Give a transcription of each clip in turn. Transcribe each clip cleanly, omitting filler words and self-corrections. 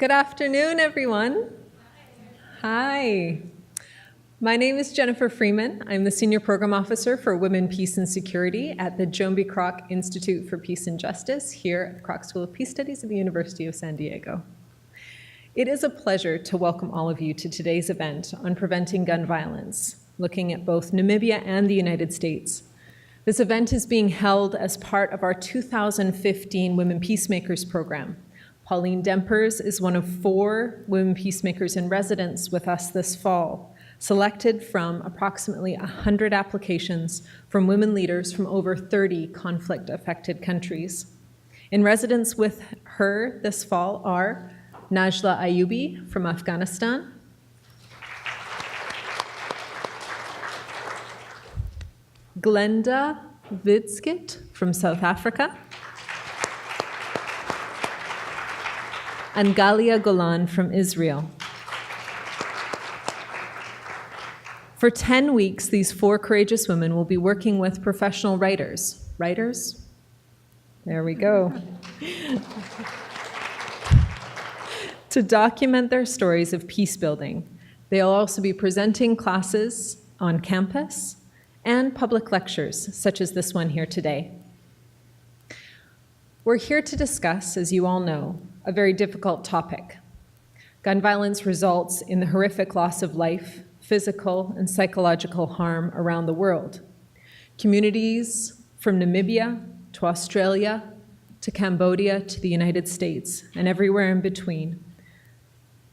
Good afternoon, everyone. Hi. My name is Jennifer Freeman. I'm the Senior Program Officer for Women, Peace and Security at the Joan B. Kroc Institute for Peace and Justice here at the Kroc School of Peace Studies at the University of San Diego. It is a pleasure to welcome all of you to today's event on preventing gun violence, looking at both Namibia and the United States. This event is being held as part of our 2015 Women PeaceMakers program. Pauline Dempers is one of 4 Women PeaceMakers in residence with us this fall, selected from approximately 100 applications from women leaders from over 30 conflict-affected countries. In residence with her this fall are Najla Ayubi from Afghanistan, Glenda Vidskit from South Africa, and Galia Golan from Israel. For 10 weeks, these 4 courageous women will be working with professional writers. Writers? There we go. To document their stories of peace building. They'll also be presenting classes on campus and public lectures, such as this one here today. We're here to discuss, as you all know, a very difficult topic. Gun violence results in the horrific loss of life, physical and psychological harm around the world. Communities from Namibia to Australia to Cambodia to the United States and everywhere in between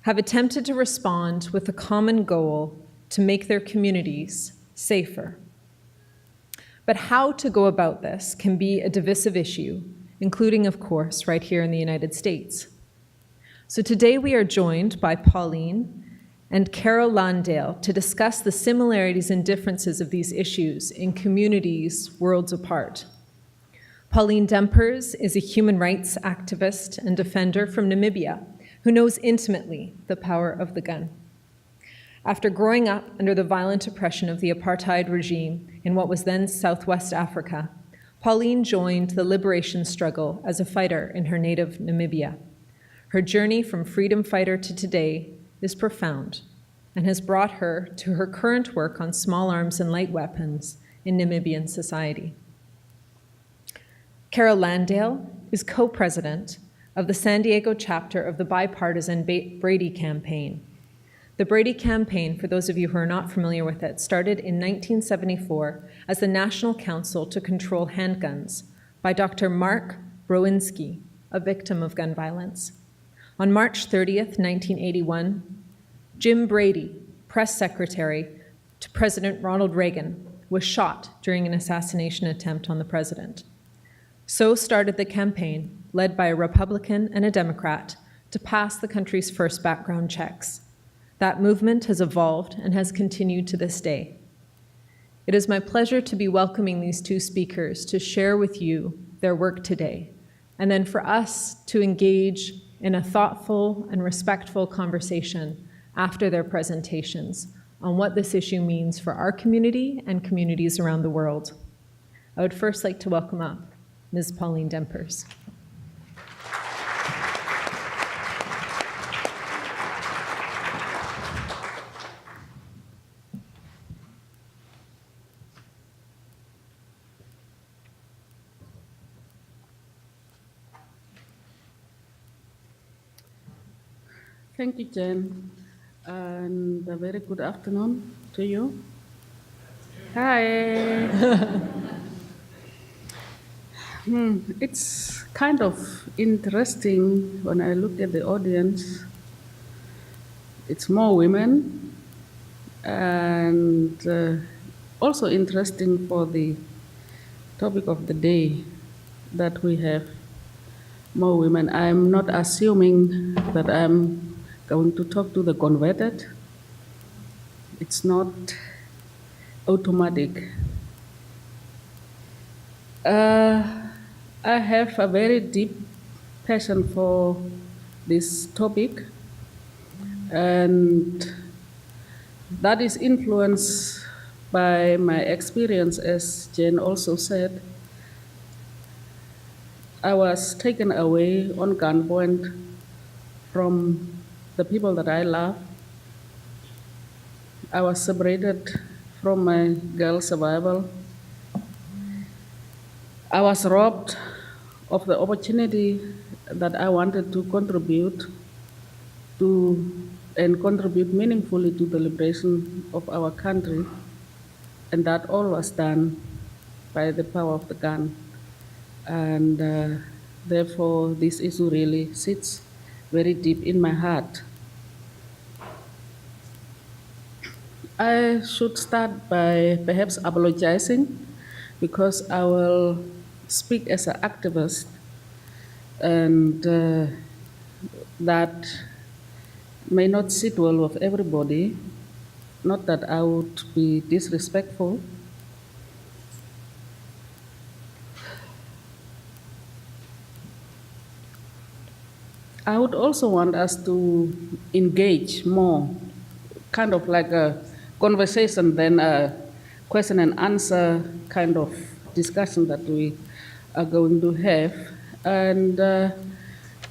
have attempted to respond with a common goal to make their communities safer. But how to go about this can be a divisive issue, including, of course, right here in the United States. So today we are joined by Pauline and Carol Landale to discuss the similarities and differences of these issues in communities worlds apart. Pauline Dempers is a human rights activist and defender from Namibia who knows intimately the power of the gun. After growing up under the violent oppression of the apartheid regime in what was then Southwest Africa, Pauline joined the liberation struggle as a fighter in her native Namibia. Her journey from freedom fighter to today is profound and has brought her to her current work on small arms and light weapons in Namibian society. Carol Landale is co-president of the San Diego chapter of the bipartisan Brady campaign. The Brady campaign, for those of you who are not familiar with it, started in 1974 as the National Council to Control Handguns by Dr. Mark Brodzinski, a victim of gun violence. On March 30th, 1981, Jim Brady, press secretary to President Ronald Reagan, was shot during an assassination attempt on the president. So started the campaign, led by a Republican and a Democrat, to pass the country's first background checks. That movement has evolved and has continued to this day. It is my pleasure to be welcoming these 2 speakers to share with you their work today, and then for us to engage in a thoughtful and respectful conversation after their presentations on what this issue means for our community and communities around the world. I would first like to welcome up Ms. Pauline Dempers. Thank you, Jen, and a very good afternoon to you. Hi. It's kind of interesting when I look at the audience. It's more women, and also interesting for the topic of the day that we have more women. I'm not assuming that I'm going to talk to the converted. It's not automatic. I have a very deep passion for this topic, and that is influenced by my experience, as Jen also said. I was taken away on gunpoint from the people that I love. I was separated from my girl survival. I was robbed of the opportunity that I wanted to contribute to and contribute meaningfully to the liberation of our country. And that all was done by the power of the gun. And therefore, this issue really sits very deep in my heart. I should start by perhaps apologizing because I will speak as an activist, and that may not sit well with everybody. Not that I would be disrespectful. I would also want us to engage more, kind of like a conversation than a question and answer kind of discussion that we are going to have. And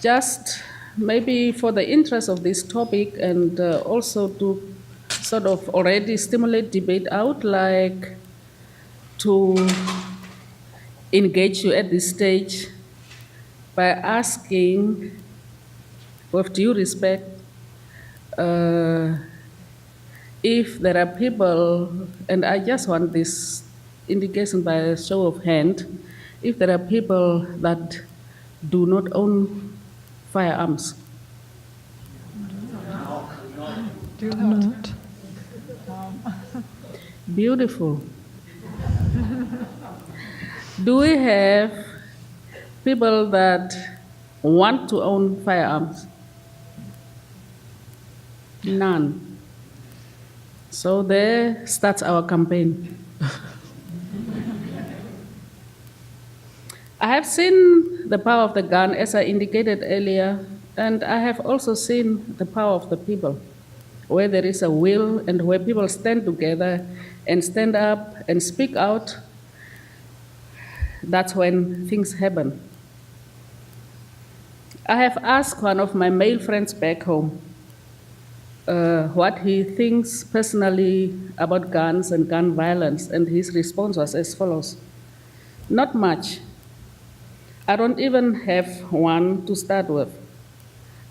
just maybe for the interest of this topic and also to sort of already stimulate debate, I would like to engage you at this stage by asking, with due respect, if there are people, and I just want this indication by a show of hand, if there are people that do not own firearms. Do not. Beautiful. Do we have people that want to own firearms? None. So there starts our campaign. I have seen the power of the gun, as I indicated earlier, and I have also seen the power of the people, where there is a will and where people stand together and stand up and speak out. That's when things happen. I have asked one of my male friends back home what he thinks personally about guns and gun violence, and his response was as follows: not much. I don't even have one to start with.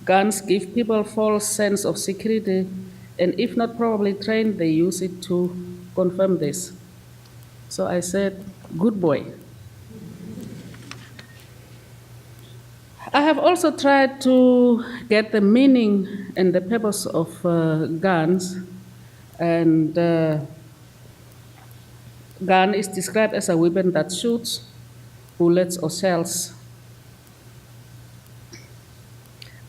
Guns give people false sense of security, and if not properly trained, they use it to confirm this. So I said, good boy. I have also tried to get the meaning and the purpose of guns, and gun is described as a weapon that shoots bullets or shells.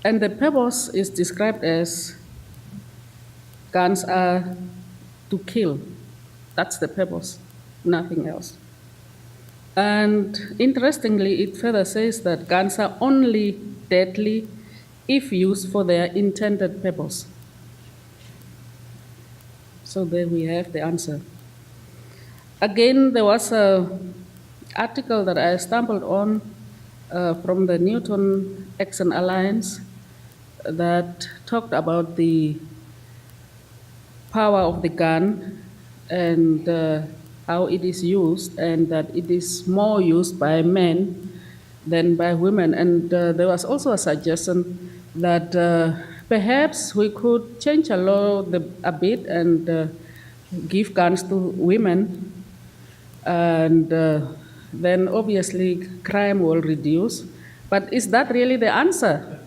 And the purpose is described as guns are to kill. That's the purpose, nothing else. And interestingly, it further says that guns are only deadly if used for their intended purpose. So there we have the answer. Again, there was an article that I stumbled on from the Newton Action Alliance that talked about the power of the gun and how it is used, and that it is more used by men than by women. And there was also a suggestion that perhaps we could change a law a bit and give guns to women, and then obviously crime will reduce. But is that really the answer?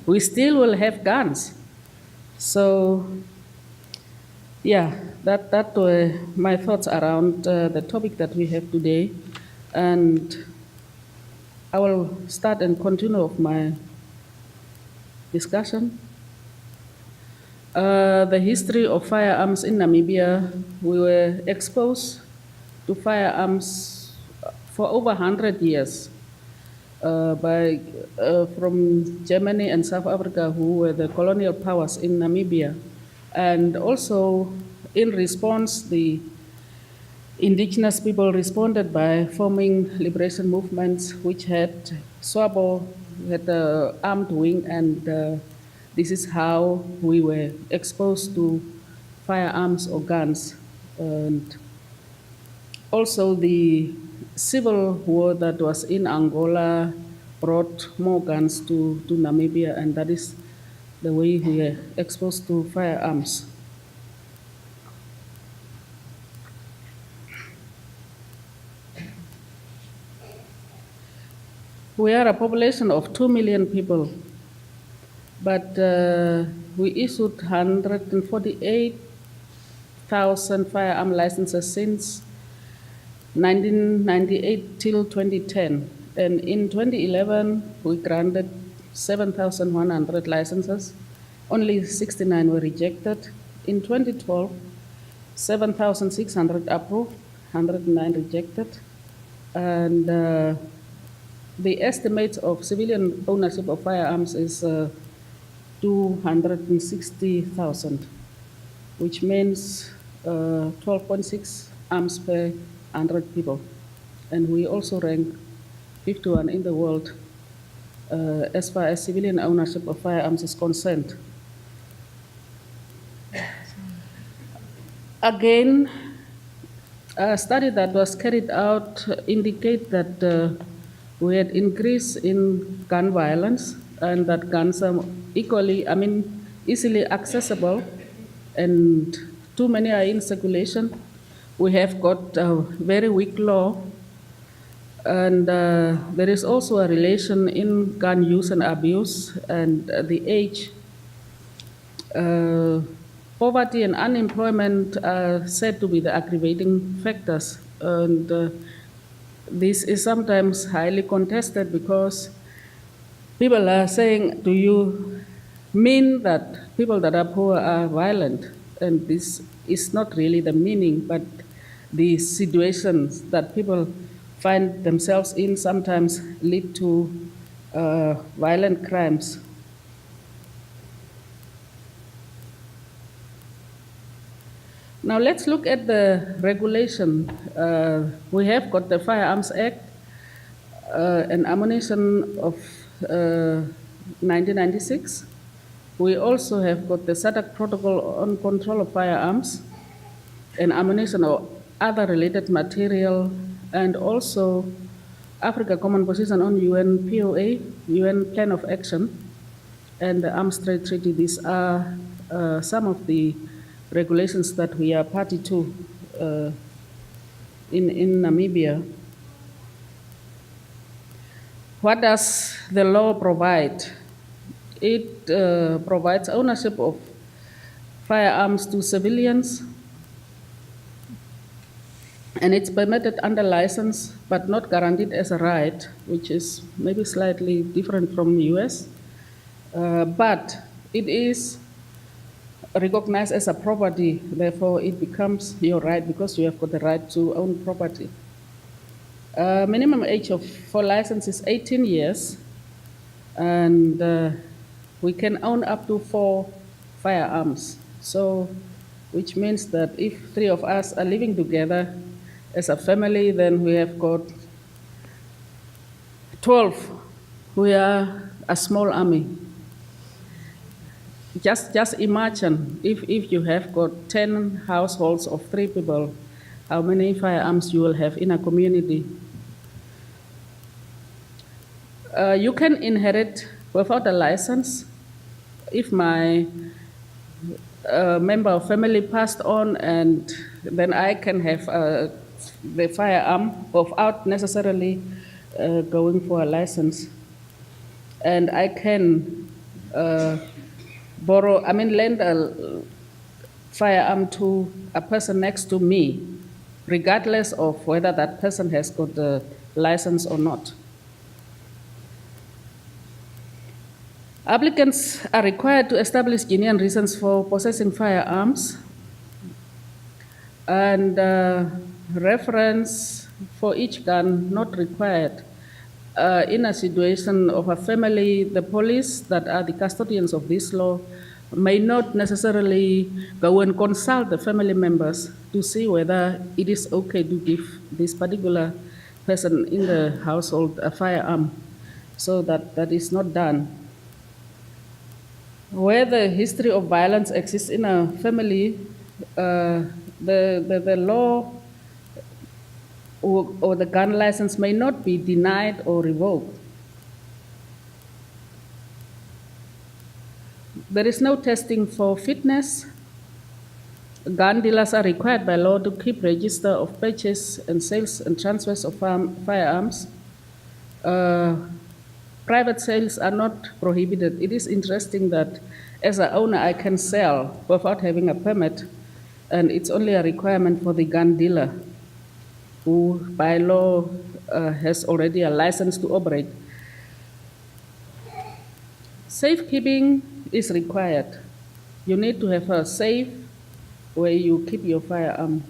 We still will have guns. So, yeah, that were my thoughts around the topic that we have today. And I will start and continue with my discussion. The history of firearms in Namibia, we were exposed to firearms for over 100 years from Germany and South Africa, who were the colonial powers in Namibia. And also, in response, the indigenous people responded by forming liberation movements which had SWAPO, had the armed wing, and this is how we were exposed to firearms or guns. And also the civil war that was in Angola brought more guns to Namibia, and that is the way we are exposed to firearms. We are a population of 2 million people, but we issued 148,000 firearm licenses since 1998 till 2010. And in 2011, we granted 7,100 licenses. Only 69 were rejected. In 2012, 7,600 approved, 109 rejected. And the estimates of civilian ownership of firearms is 260,000, which means 12.6 arms per 100 people. And we also rank 51 in the world as far as civilian ownership of firearms is concerned. Again, a study that was carried out indicate that we had increase in gun violence and that guns are easily accessible and too many are in circulation. We have got a very weak law, and there is also a relation in gun use and abuse and the age. Poverty and unemployment are said to be the aggravating factors, and this is sometimes highly contested because people are saying, do you mean that people that are poor are violent? And this is not really the meaning, but the situations that people find themselves in sometimes lead to violent crimes. Now let's look at the regulation. We have got the Firearms Act and Ammunition of 1996. We also have got the SADC Protocol on Control of Firearms and Ammunition or other related material, and also Africa Common Position on UN POA, UN Plan of Action, and the Arms Trade Treaty. These are some of the regulations that we are party to in Namibia. What does the law provide? It provides ownership of firearms to civilians, and it's permitted under license but not guaranteed as a right, which is maybe slightly different from the US. But it is recognized as a property, therefore it becomes your right because you have got the right to own property. Minimum age for license is 18 years, and we can own up to 4 firearms. So, which means that if 3 of us are living together as a family, then we have got 12. We are a small army. Just imagine if you have got 10 households of 3 people, how many firearms you will have in a community. You can inherit without a license. If my member of family passed on, and then I can have the firearm without necessarily going for a license. And I can lend a firearm to a person next to me, regardless of whether that person has got a license or not. Applicants are required to establish genuine reasons for possessing firearms, and reference for each gun not required. In a situation of a family, the police that are the custodians of this law may not necessarily go and consult the family members to see whether it is okay to give this particular person in the household a firearm. So that is not done. where the history of violence exists in a family, the law or the gun license may not be denied or revoked. There is no testing for fitness. Gun dealers are required by law to keep register of purchase and sales and transfers of firearms. Private sales are not prohibited. It is interesting that as an owner, I can sell without having a permit, and it's only a requirement for the gun dealer, who by law has already a license to operate. Safekeeping is required. You need to have a safe where you keep your firearm.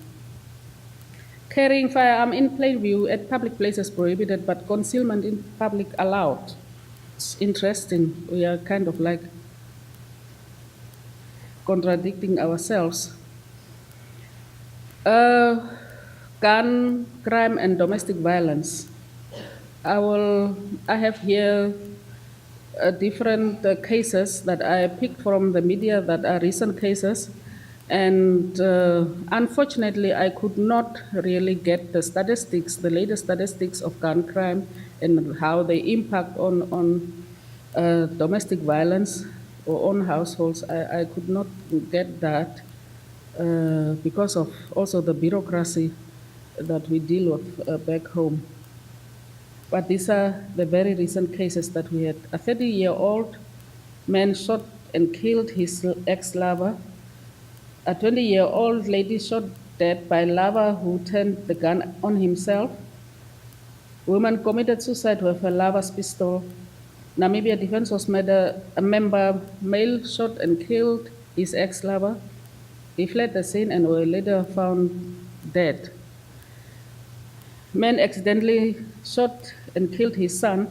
Carrying firearm in plain view at public places prohibited, but concealment in public allowed. It's interesting. We are kind of like contradicting ourselves. Gun crime and domestic violence. I have here different cases that I picked from the media that are recent cases. And unfortunately, I could not really get the statistics, the latest statistics of gun crime and how they impact on domestic violence or on households. I could not get that because of also the bureaucracy that we deal with back home. But these are the very recent cases that we had. A 30-year-old man shot and killed his ex-lover. A 20-year-old lady shot dead by lover who turned the gun on himself. Woman committed suicide with her lover's pistol. Namibia Defense was a member male shot and killed his ex-lover. He fled the scene and was later found dead. Man accidentally shot and killed his son.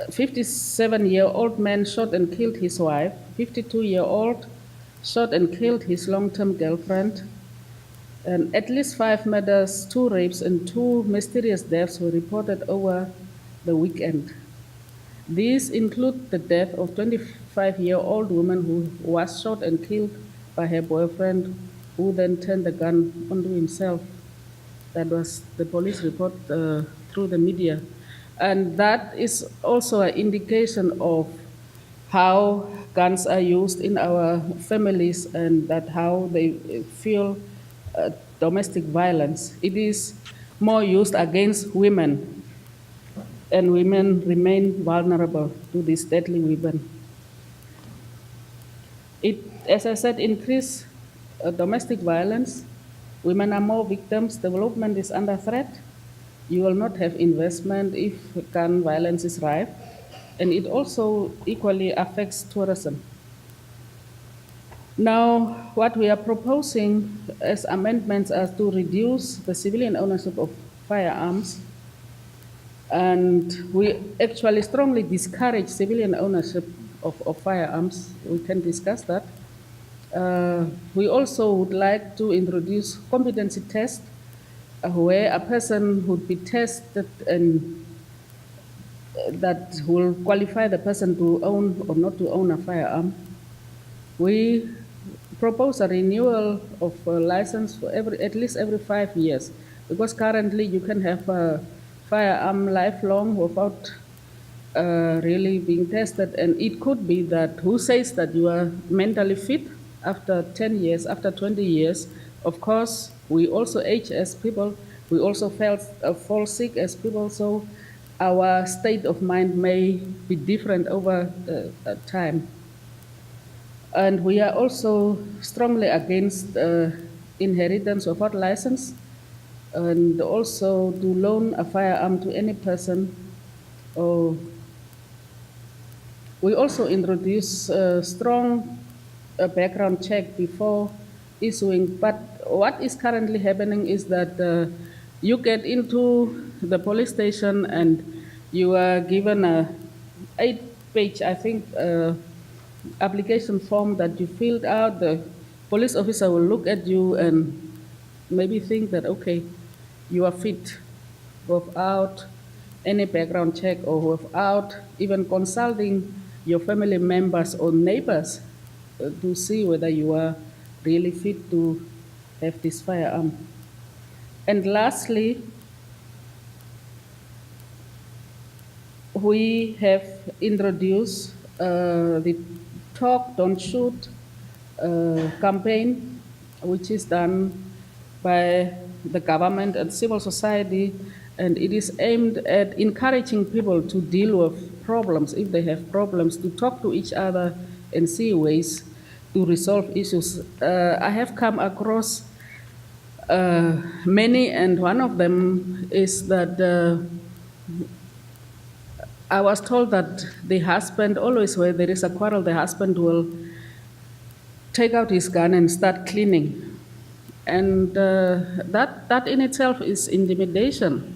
57-year-old man shot and killed his wife. 52-year-old shot and killed his long-term girlfriend. And at least 5 murders, 2 rapes, and 2 mysterious deaths were reported over the weekend. These include the death of 25-year-old woman who was shot and killed by her boyfriend, who then turned the gun onto himself. That was the police report through the media. And that is also an indication of how guns are used in our families and that how they feel domestic violence. It is more used against women, and women remain vulnerable to this deadly weapon. It, as I said, increase domestic violence. Women are more victims. Development is under threat. You will not have investment if gun violence is rife. And it also equally affects tourism. Now, what we are proposing as amendments are to reduce the civilian ownership of firearms. And we actually strongly discourage civilian ownership of firearms. We can discuss that. We also would like to introduce competency tests where a person would be tested and that will qualify the person to own or not to own a firearm. We propose a renewal of a license for at least every 5 years, because currently you can have a firearm lifelong without really being tested, and it could be that who says that you are mentally fit after 10 years, after 20 years. Of course, we also age as people, we also fall sick as people, so our state of mind may be different over time. And we are also strongly against inheritance without license, and also to loan a firearm to any person. We also introduce a strong background check before issuing. But what is currently happening is that you get into the police station and you are given a 8-page, I think, application form that you filled out. The police officer will look at you and maybe think that, okay, you are fit, without any background check or without even consulting your family members or neighbors to see whether you are really fit to have this firearm. And lastly, we have introduced the Talk, Don't Shoot campaign, which is done by the government and civil society, and it is aimed at encouraging people to deal with problems. If they have problems, to talk to each other and see ways to resolve issues. I have come across many, and one of them is that I was told that the husband, always where there is a quarrel, the husband will take out his gun and start cleaning. And that in itself is intimidation.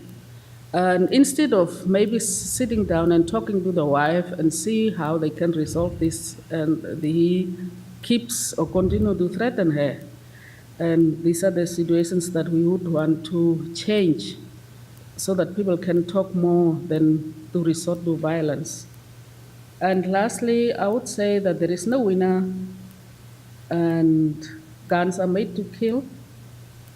And instead of maybe sitting down and talking to the wife and see how they can resolve this, and he keeps or continue to threaten her. And these are the situations that we would want to change so that people can talk more than to resort to violence. And lastly, I would say that there is no winner, and guns are made to kill,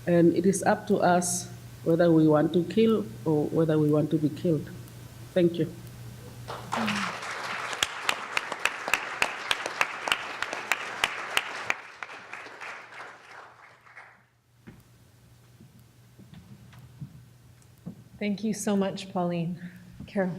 and it is up to us whether we want to kill or whether we want to be killed. Thank you. Thank you so much, Pauline. Carol.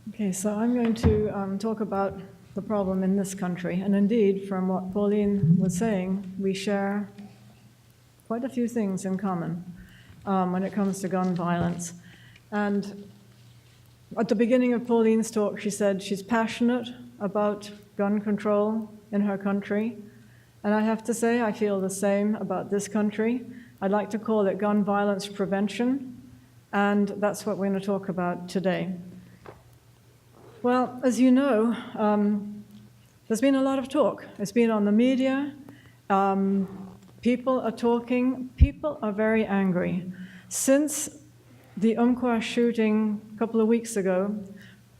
Okay, so I'm going to talk about the problem in this country. And indeed, from what Pauline was saying, we share quite a few things in common when it comes to gun violence. And at the beginning of Pauline's talk, she said she's passionate about gun control in her country. And I have to say, I feel the same about this country. I'd like to call it gun violence prevention, and that's what we're going to talk about today. Well, as you know, there's been a lot of talk. It's been on the media. People are talking. People are very angry. Since the Umpqua shooting a couple of weeks ago,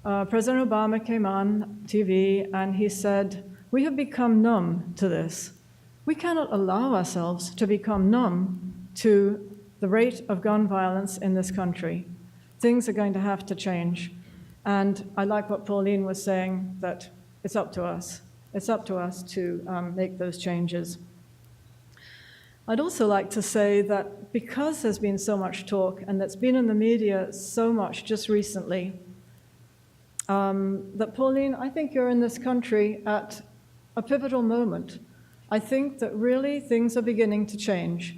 President Obama came on TV and he said, "We have become numb to this. We cannot allow ourselves to become numb to the rate of gun violence in this country. Things are going to have to change." And I like what Pauline was saying, that it's up to us. It's up to us to make those changes. I'd also like to say that because there's been so much talk and that's been in the media so much just recently, that Pauline, I think you're in this country at a pivotal moment. I think that really things are beginning to change.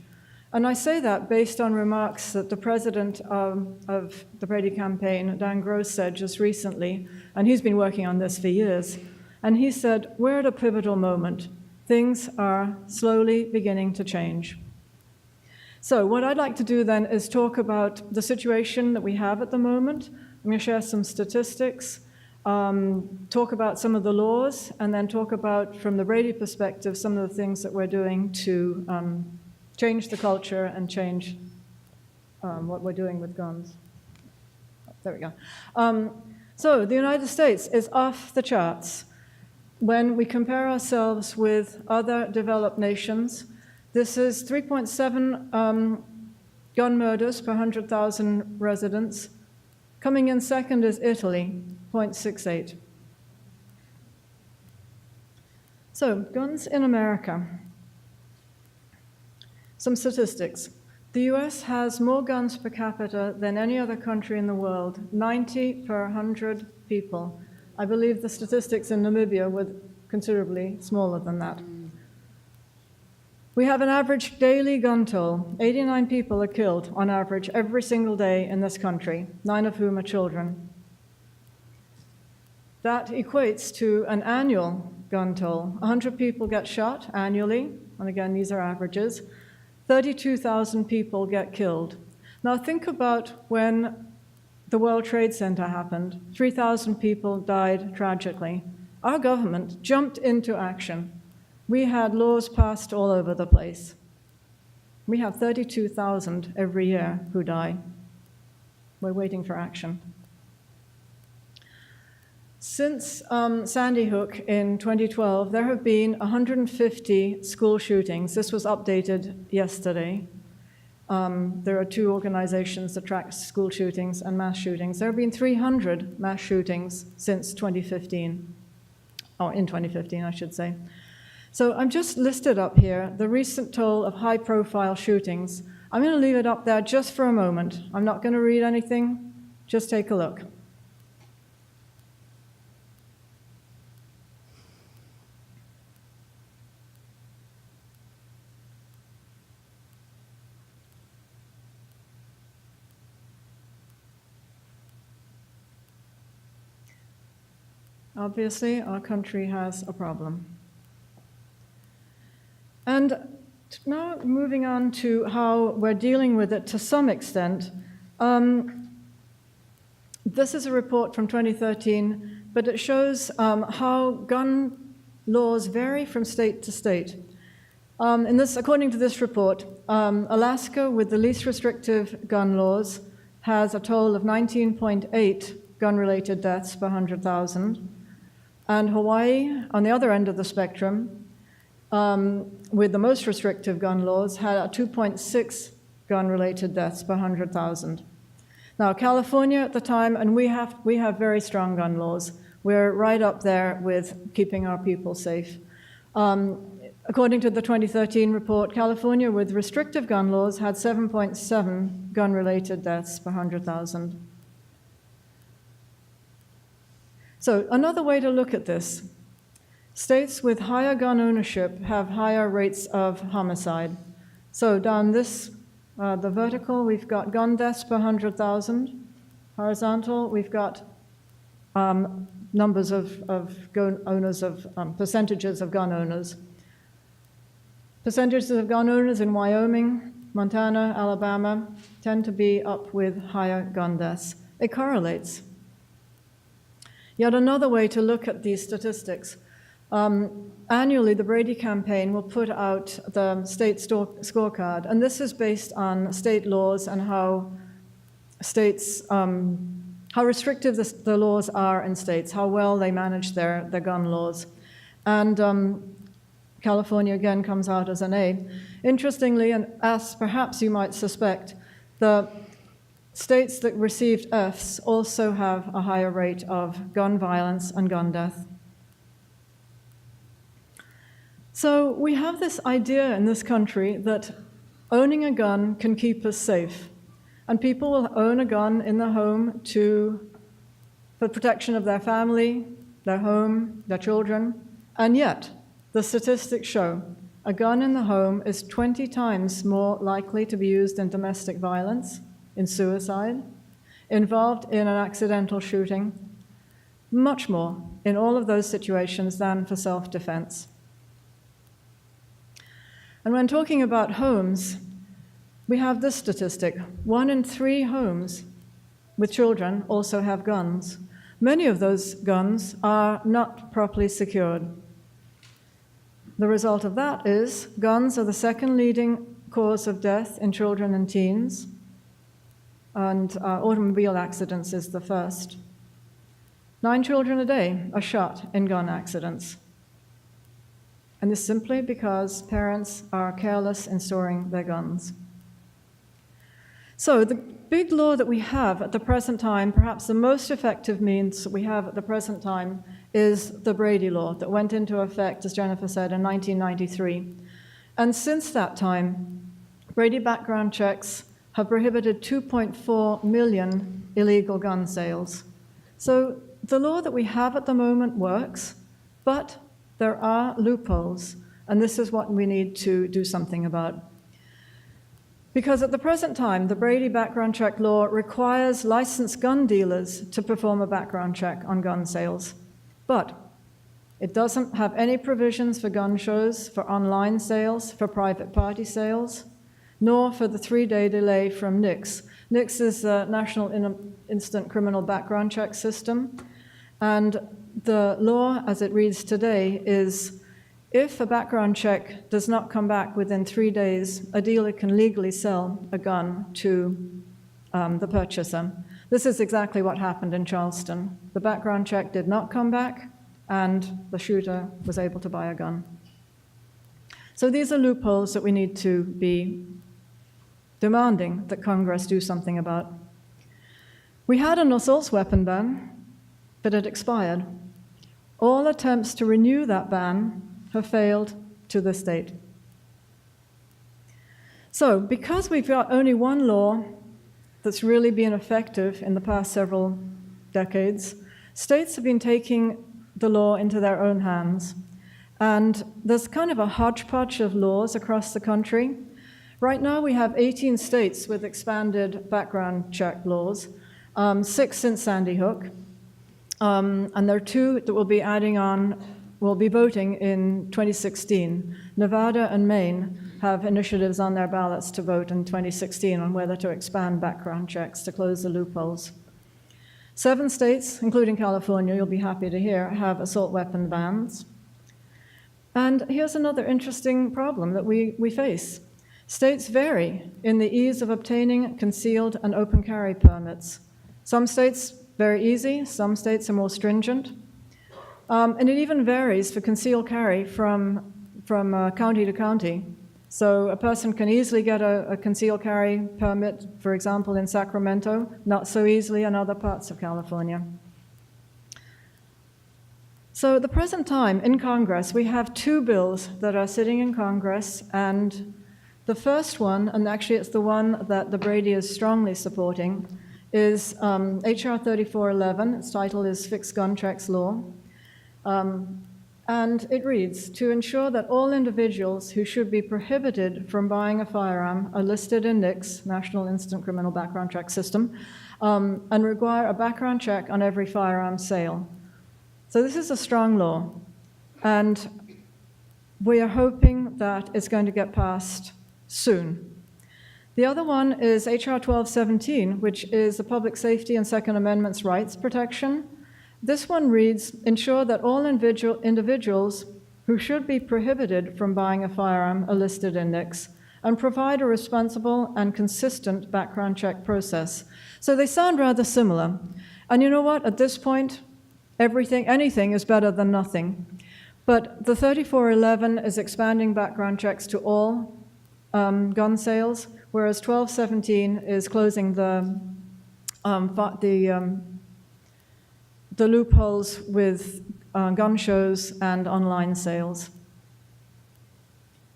And I say that based on remarks that the president of the Brady campaign, Dan Gross, said just recently, and he's been working on this for years. And he said, we're at a pivotal moment. Things are slowly beginning to change. So what I'd like to do then is talk about the situation that we have at the moment. I'm going to share some statistics, talk about some of the laws, and then talk about, from the Brady perspective, some of the things that we're doing to change the culture and change what we're doing with guns. There we go. So the United States is off the charts. When we compare ourselves with other developed nations, this is 3.7 gun murders per 100,000 residents. Coming in second is Italy, 0.68. So, guns in America. Some statistics. The US has more guns per capita than any other country in the world, 90 per 100 people. I believe the statistics in Namibia were considerably smaller than that. We have an average daily gun toll. 89 people are killed on average every single day in this country, 9 of whom are children. That equates to an annual gun toll. 100 people get shot annually, and again, these are averages. 32,000 people get killed. Now think about when the World Trade Center happened. 3,000 people died tragically. Our government jumped into action. We had laws passed all over the place. We have 32,000 every year who die. We're waiting for action. Since Sandy Hook in 2012, there have been 150 school shootings. This was updated yesterday. There are two organizations that track school shootings and mass shootings. There have been 300 mass shootings since 2015. Oh, in 2015, I should say. So I'm just listed up here the recent toll of high-profile shootings. I'm going to leave it up there just for a moment. I'm not going to read anything. Just take a look. Obviously, our country has a problem. And now moving on to how we're dealing with it to some extent. This is a report from 2013, but it shows how gun laws vary from state to state. According to this report, Alaska, with the least restrictive gun laws, has a toll of 19.8 gun-related deaths per 100,000. And Hawaii, on the other end of the spectrum, with the most restrictive gun laws, had a 2.6 gun-related deaths per 100,000. Now, California at the time, and we have very strong gun laws. We're right up there with keeping our people safe. According to the 2013 report, California, with restrictive gun laws, had 7.7 gun-related deaths per 100,000. So another way to look at this, states with higher gun ownership have higher rates of homicide. So down this, the vertical, we've got gun deaths per 100,000. Horizontal, we've got numbers of gun owners, percentages of gun owners. Percentages of gun owners in Wyoming, Montana, Alabama tend to be up with higher gun deaths. It correlates. Yet another way to look at these statistics. Annually, the Brady campaign will put out the state scorecard, and this is based on state laws and how states, how restrictive the laws are in states, how well they manage their gun laws. And California, again, comes out as an A. Interestingly, and as perhaps you might suspect, the states that received Fs also have a higher rate of gun violence and gun death. So we have this idea in this country that owning a gun can keep us safe. And people will own a gun in their home for protection of their family, their home, their children. And yet, the statistics show a gun in the home is 20 times more likely to be used in domestic violence, in suicide, involved in an accidental shooting, much more in all of those situations than for self-defense. And when talking about homes, we have this statistic. 1 in 3 homes with children also have guns. Many of those guns are not properly secured. The result of that is guns are the second leading cause of death in children and teens, and automobile accidents is the first. 9 children a day are shot in gun accidents. And this simply because parents are careless in storing their guns. So the big law that we have at the present time, perhaps the most effective means that we have at the present time, is the Brady Law that went into effect, as Jennifer said, in 1993. And since that time, Brady background checks have prohibited 2.4 million illegal gun sales. So the law that we have at the moment works, but there are loopholes, and this is what we need to do something about. Because at the present time, the Brady background check law requires licensed gun dealers to perform a background check on gun sales. But it doesn't have any provisions for gun shows, for online sales, for private party sales, nor for the 3-day delay from NICS. NICS is the National Instant Criminal Background Check System, and the law, as it reads today, is if a background check does not come back within 3 days, a dealer can legally sell a gun to the purchaser. This is exactly what happened in Charleston. The background check did not come back, and the shooter was able to buy a gun. So these are loopholes that we need to be demanding that Congress do something about. We had an assault weapon ban, but it expired. All attempts to renew that ban have failed to this date. So, because we've got only one law that's really been effective in the past several decades, states have been taking the law into their own hands. And there's kind of a hodgepodge of laws across the country. Right now, we have 18 states with expanded background check laws, 6 since Sandy Hook. And there are 2 that will be voting in 2016. Nevada and Maine have initiatives on their ballots to vote in 2016 on whether to expand background checks to close the loopholes. 7 states, including California, you'll be happy to hear, have assault weapon bans. And here's another interesting problem that we face. States vary in the ease of obtaining concealed and open carry permits. Some states, very easy, some states are more stringent. And it even varies for concealed carry from county to county. So a person can easily get a concealed carry permit, for example, in Sacramento, not so easily in other parts of California. So at the present time in Congress, we have 2 bills that are sitting in Congress, and the first one, and actually it's the one that the Brady is strongly supporting, is H.R. 3411. Its title is Fixed Gun Checks Law. And it reads, to ensure that all individuals who should be prohibited from buying a firearm are listed in NICS, National Instant Criminal Background Check System, and require a background check on every firearm sale. So this is a strong law, and we are hoping that it's going to get passed soon. The other one is H.R. 1217, which is the Public Safety and Second Amendment's rights protection. This one reads, ensure that all individuals who should be prohibited from buying a firearm are listed in NICS and provide a responsible and consistent background check process. So they sound rather similar. And you know what? At this point, anything is better than nothing. But the 3411 is expanding background checks to all gun sales, whereas 1217 is closing the loopholes with gun shows and online sales.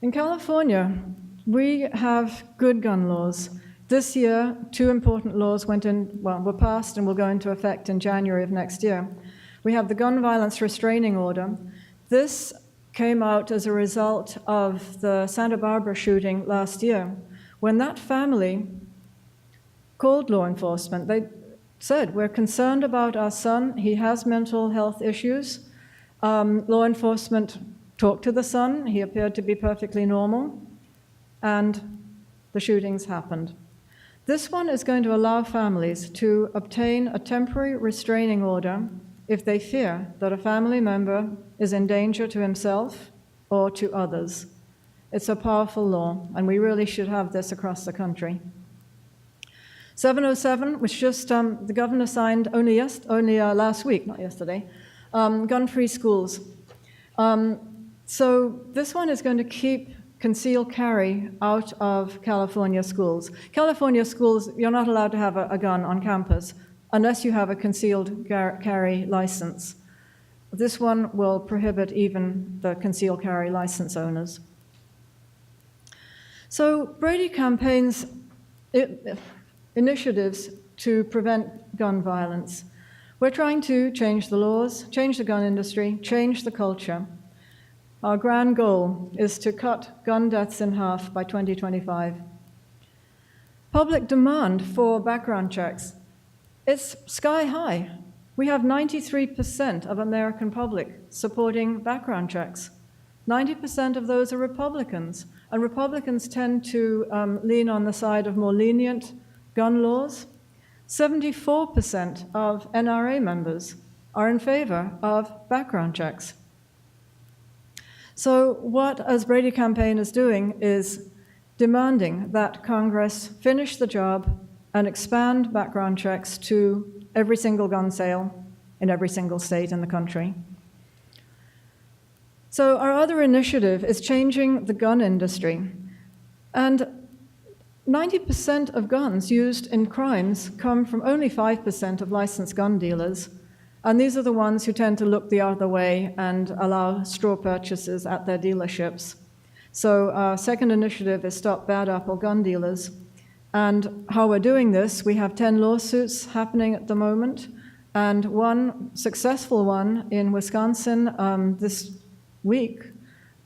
In California, we have good gun laws. This year, 2 important laws were passed and will go into effect in January of next year. We have the gun violence restraining order. This came out as a result of the Santa Barbara shooting last year, when that family called law enforcement. They said, we're concerned about our son. He has mental health issues. Law enforcement talked to the son. He appeared to be perfectly normal. And the shootings happened. This one is going to allow families to obtain a temporary restraining order if they fear that a family member is in danger to himself or to others. It's a powerful law, and we really should have this across the country. 707, which just the governor signed only last week, not yesterday, gun-free schools. So this one is going to keep concealed carry out of California schools. California schools, you're not allowed to have a gun on campus unless you have a concealed carry license. This one will prohibit even the concealed carry license owners. So Brady campaigns initiatives to prevent gun violence. We're trying to change the laws, change the gun industry, change the culture. Our grand goal is to cut gun deaths in half by 2025. Public demand for background checks, it's sky high. We have 93% of American public supporting background checks. 90% of those are Republicans, and Republicans tend to lean on the side of more lenient gun laws. 74% of NRA members are in favor of background checks. So what as Brady campaign is doing is demanding that Congress finish the job and expand background checks to every single gun sale in every single state in the country. So our other initiative is changing the gun industry. And 90% of guns used in crimes come from only 5% of licensed gun dealers. And these are the ones who tend to look the other way and allow straw purchases at their dealerships. So our second initiative is Stop Bad Apple Gun Dealers. And how we're doing this, we have 10 lawsuits happening at the moment, and one successful one in Wisconsin this week.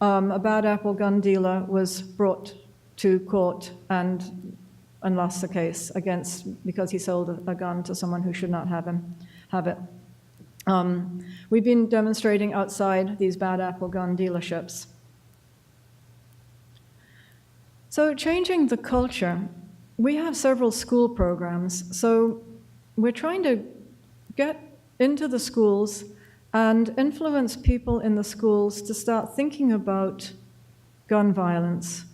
A bad apple gun dealer was brought to court and lost the case because he sold a gun to someone who should not have it. We've been demonstrating outside these bad apple gun dealerships. So changing the culture, we have several school programs. So we're trying to get into the schools and influence people in the schools to start thinking about gun violence.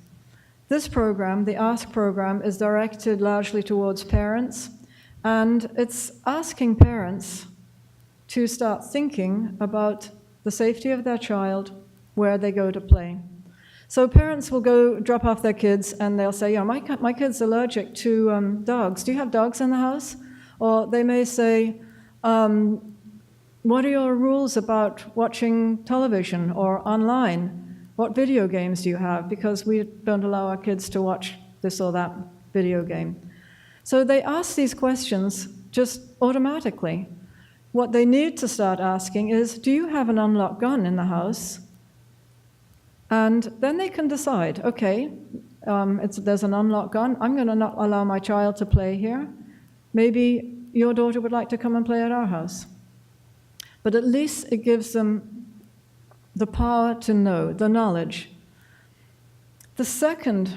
This program, the ASK program, is directed largely towards parents, and it's asking parents to start thinking about the safety of their child, where they go to play. So parents will go drop off their kids and they'll say, my kid's allergic to dogs. Do you have dogs in the house? Or they may say, what are your rules about watching television or online? What video games do you have? Because we don't allow our kids to watch this or that video game. So they ask these questions just automatically. What they need to start asking is, do you have an unlocked gun in the house? And then they can decide, okay, there's an unlocked gun. I'm going to not allow my child to play here. Maybe your daughter would like to come and play at our house. But at least it gives them the power to know, the knowledge. The second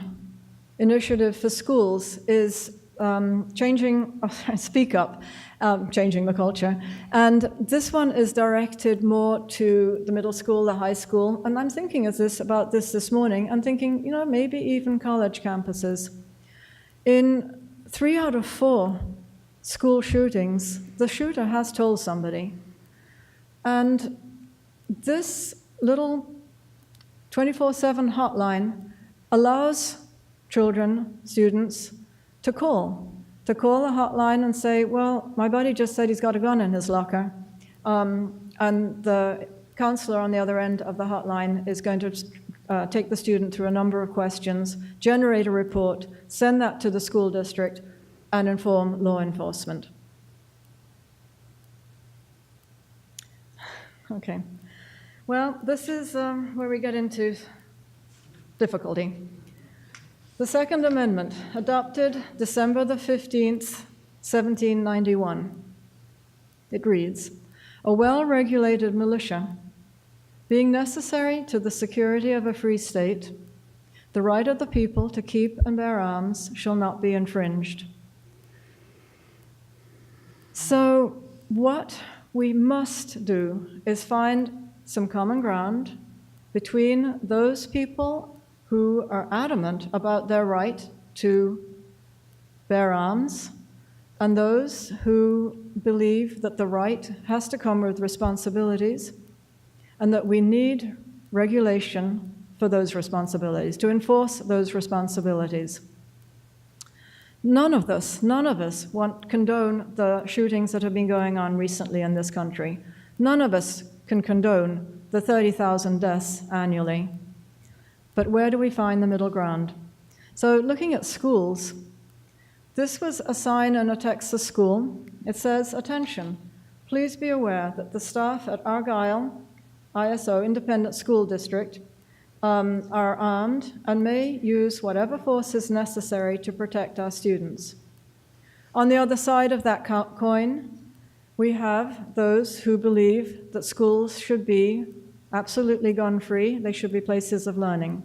initiative for schools is changing the culture. And this one is directed more to the middle school, the high school. And I'm thinking about this morning. I'm thinking, maybe even college campuses. In 3 out of 4 school shootings, the shooter has told somebody. And this little 24/7 hotline allows children, students, to call the hotline and say, well, my buddy just said he's got a gun in his locker. And the counselor on the other end of the hotline is going to take the student through a number of questions, generate a report, send that to the school district, and inform law enforcement. Okay. Well, this is where we get into difficulty. The Second Amendment, adopted December the 15th, 1791. It reads, a well-regulated militia, being necessary to the security of a free state, the right of the people to keep and bear arms shall not be infringed. So what we must do is find some common ground between those people who are adamant about their right to bear arms and those who believe that the right has to come with responsibilities and that we need regulation for those responsibilities, to enforce those responsibilities. None of us condone the shootings that have been going on recently in this country. None of us can condone the 30,000 deaths annually. But where do we find the middle ground? So looking at schools, this was a sign in a Texas school. It says, attention, please be aware that the staff at Argyle ISO Independent School District are armed and may use whatever force is necessary to protect our students. On the other side of that coin, we have those who believe that schools should be absolutely gun-free. They should be places of learning.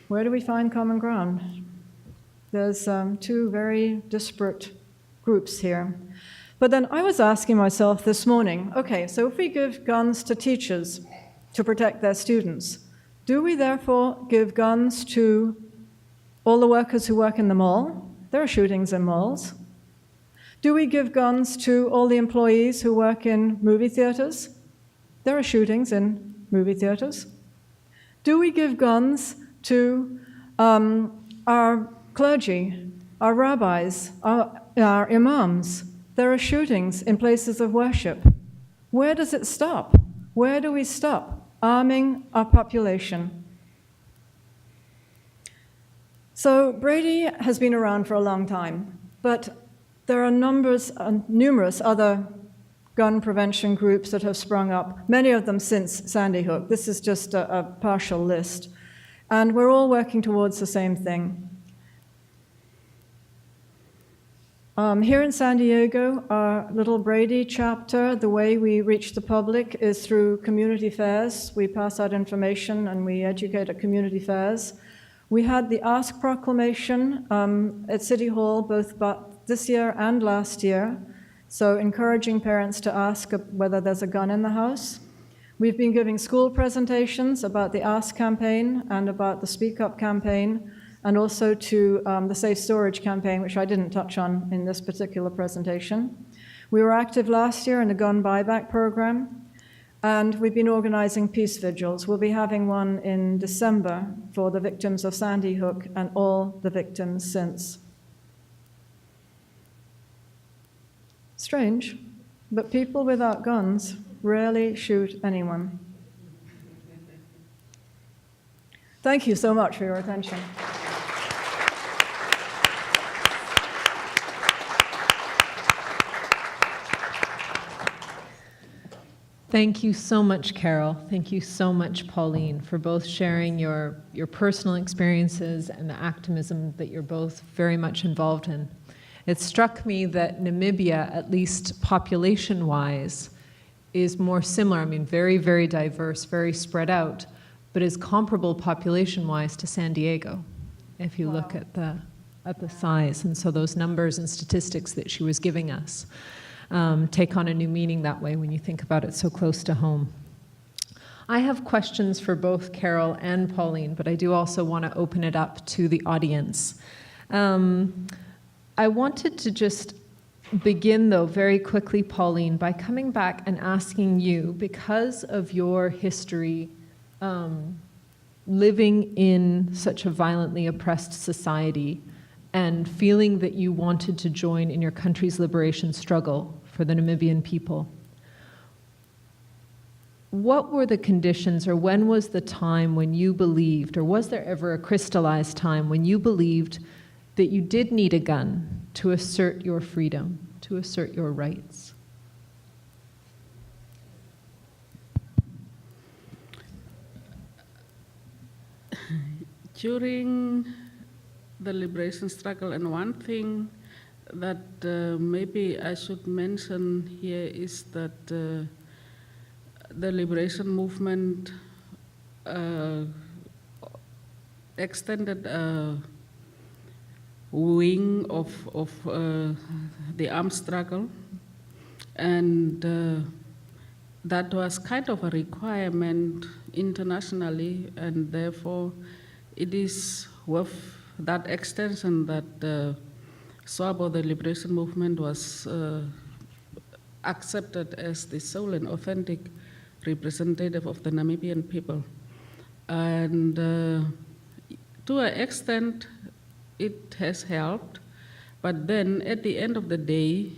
Where do we find common ground? There's 2 very disparate groups here. But then I was asking myself this morning, okay, so if we give guns to teachers to protect their students, do we therefore give guns to all the workers who work in the mall? There are shootings in malls. Do we give guns to all the employees who work in movie theaters? There are shootings in movie theaters. Do we give guns to our clergy, our rabbis, our imams? There are shootings in places of worship. Where does it stop? Where do we stop arming our population? So Brady has been around for a long time, but there are numerous other gun prevention groups that have sprung up, many of them since Sandy Hook. This is just a partial list. And we're all working towards the same thing. Here in San Diego, our little Brady chapter, the way we reach the public is through community fairs. We pass out information and we educate at community fairs. We had the Ask Proclamation at City Hall both this year and last year, so encouraging parents to ask whether there's a gun in the house. We've been giving school presentations about the Ask campaign and about the Speak Up campaign, and also to the Safe Storage campaign, which I didn't touch on in this particular presentation. We were active last year in the gun buyback program, and we've been organizing peace vigils. We'll be having one in December for the victims of Sandy Hook and all the victims since. Strange, but people without guns rarely shoot anyone. Thank you so much for your attention. Thank you so much, Carol. Thank you so much, Pauline, for both sharing your personal experiences and the activism that you're both very much involved in. It struck me that Namibia, at least population-wise, is more similar. I mean, very, very diverse, very spread out, but is comparable population-wise to San Diego, if you look at the size. And so those numbers and statistics that she was giving us take on a new meaning that way when you think about it so close to home. I have questions for both Carol and Pauline, but I do also want to open it up to the audience. I wanted to just begin, though, very quickly, Pauline, by coming back and asking you, because of your history living in such a violently oppressed society and feeling that you wanted to join in your country's liberation struggle for the Namibian people, what were the conditions, or when was the time when you believed, or was there ever a crystallized time when you believed that you did need a gun to assert your freedom, to assert your rights? During the liberation struggle, and one thing that maybe I should mention here is that the liberation movement extended a wing of the armed struggle, and that was kind of a requirement internationally, and therefore it is with that extension that SWAPO, the liberation movement, was accepted as the sole and authentic representative of the Namibian people. And to an extent, it has helped, but then at the end of the day,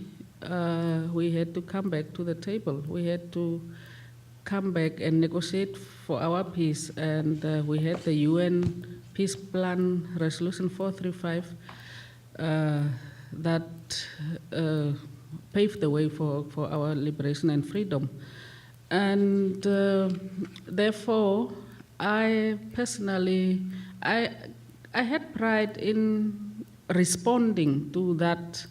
we had to come back to the table. We had to come back and negotiate for our peace, and we had the UN Peace Plan Resolution 435 that paved the way for our liberation and freedom. And therefore, I personally, I had pride in responding to that,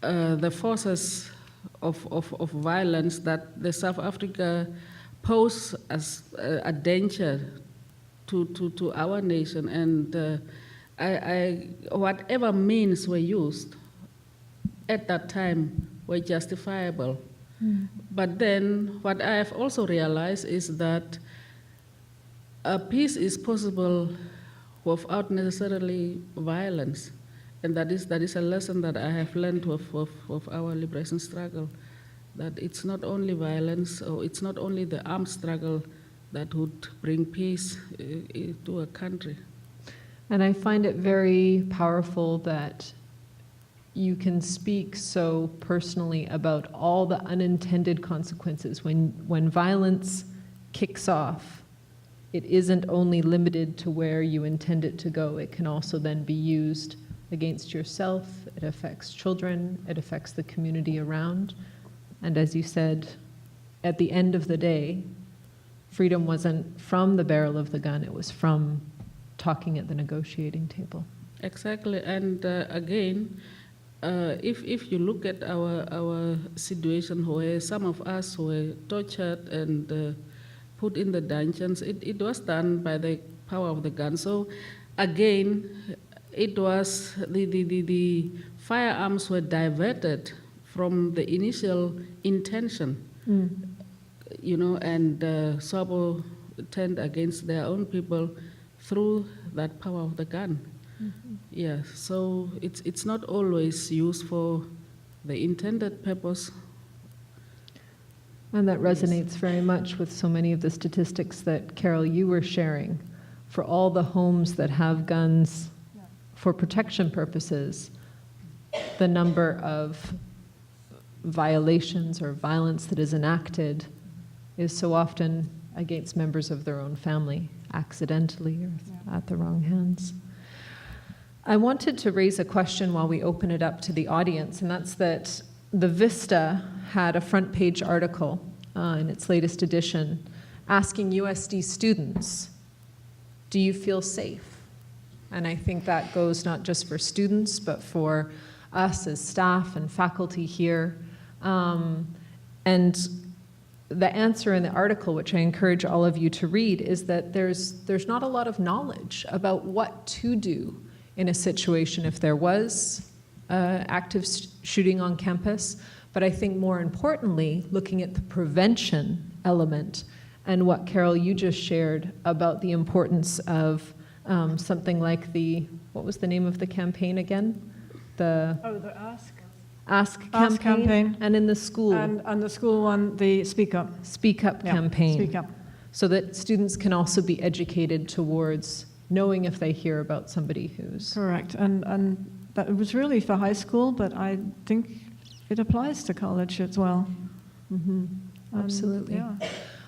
the forces of violence that the South Africa pose as a danger to our nation, and whatever means were used at that time were justifiable. But then what I have also realized is that peace is possible without necessarily violence. And that is a lesson that I have learned of our liberation struggle, that it's not only violence, or it's not only the armed struggle that would bring peace to a country. And I find it very powerful that you can speak so personally about all the unintended consequences. When violence kicks off, it isn't only limited to where you intend it to go. It can also then be used against yourself. It affects children. It affects the community around. And as you said, at the end of the day, freedom wasn't from the barrel of the gun. It was from talking at the negotiating table. Exactly, and again, if you look at our situation where some of us were tortured and put in the dungeons, it was done by the power of the gun. So again, it was the firearms were diverted from the initial intention, you know, and SWAPO turned against their own people through that power of the gun. Yeah, so it's not always used for the intended purpose. And that resonates very much with so many of the statistics that, Carol, you were sharing. For all the homes that have guns for protection purposes, the number of violations or violence that is enacted is so often against members of their own family, accidentally or at the wrong hands. I wanted to raise a question while we open it up to the audience, and that's that the Vista had a front page article in its latest edition asking USD students, do you feel safe? And I think that goes not just for students, but for us as staff and faculty here. And the answer in the article, which I encourage all of you to read, is that there's not a lot of knowledge about what to do in a situation if there was active shooting on campus. But I think more importantly, looking at the prevention element and what, Carol, you just shared about the importance of something like what was the name of the campaign again? The Ask Ask campaign. And in the school. And the school one, the Speak Up. Speak Up campaign. Speak Up. So that students can also be educated towards knowing if they hear about somebody who's... Correct. And that was really for high school, but I think it applies to college as well. Absolutely. Yeah.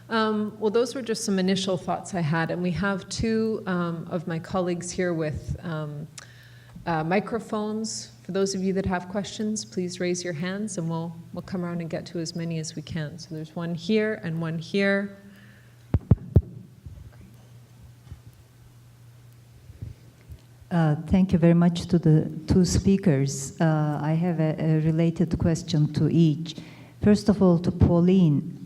Well, those were just some initial thoughts I had, and we have two of my colleagues here with microphones. For those of you that have questions, please raise your hands, and we'll come around and get to as many as we can. So there's one here and one here. Thank you very much to the two speakers. I have a related question to each. First of all, to Pauline,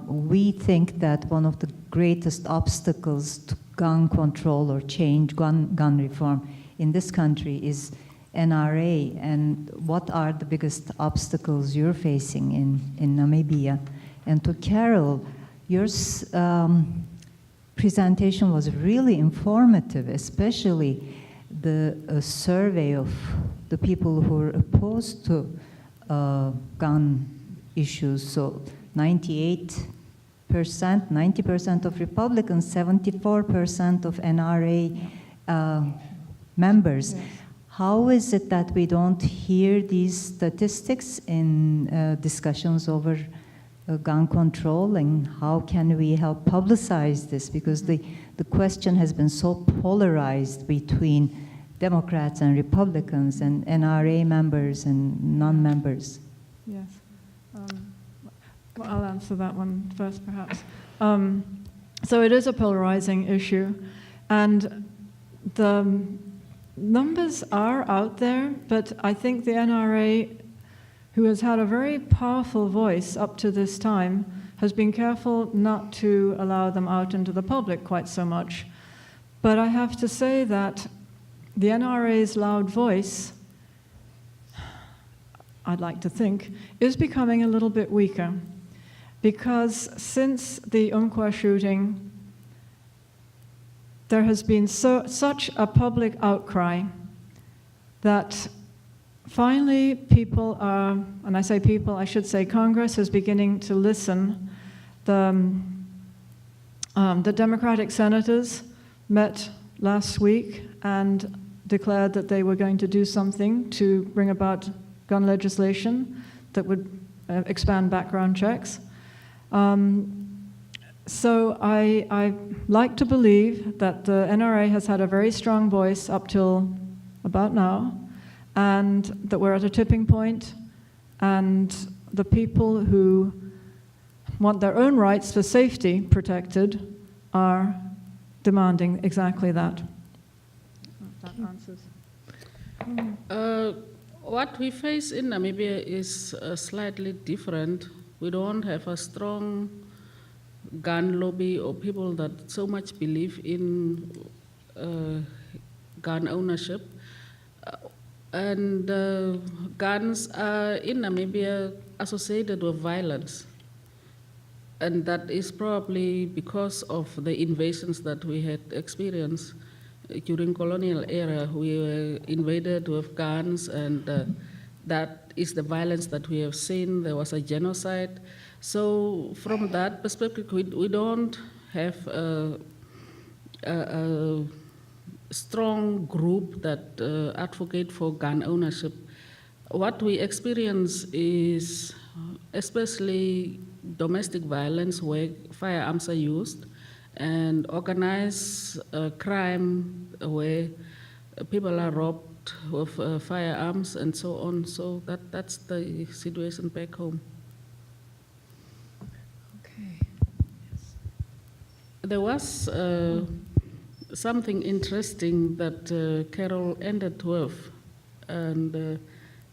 we think that one of the greatest obstacles to gun control or change, gun reform in this country is NRA. And what are the biggest obstacles you're facing in Namibia? And to Carol, your presentation was really informative, especially the survey of the people who are opposed to gun issues. So 90% of Republicans, 74% of NRA members. Yes. How is it that we don't hear these statistics in discussions over gun control, and how can we help publicize this? Because the question has been so polarized between Democrats and Republicans and NRA members and non-members. Yes. Well, I'll answer that one first, perhaps. So it is a polarizing issue, and the numbers are out there, but I think the NRA, who has had a very powerful voice up to this time, has been careful not to allow them out into the public quite so much. But I have to say that the NRA's loud voice, I'd like to think, is becoming a little bit weaker. Because since the Umpqua shooting, there has been such a public outcry that finally people are, and I say people, I should say Congress is beginning to listen. The Democratic senators met last week and declared that they were going to do something to bring about gun legislation that would expand background checks. So I like to believe that the NRA has had a very strong voice up till about now, and that we're at a tipping point, and the people who want their own rights for safety protected are demanding exactly that. That answers. What we face in Namibia is slightly different. We don't have a strong gun lobby or people that so much believe in gun ownership. And guns are in Namibia associated with violence. And that is probably because of the invasions that we had experienced during colonial era. We were invaded with guns, and that is the violence that we have seen. There was a genocide. So from that perspective, we don't have a strong group that advocate for gun ownership. What we experience is especially domestic violence where firearms are used, and organized crime where people are robbed with firearms and so on. So that's the situation back home. Okay. There was something interesting that Carol ended with, and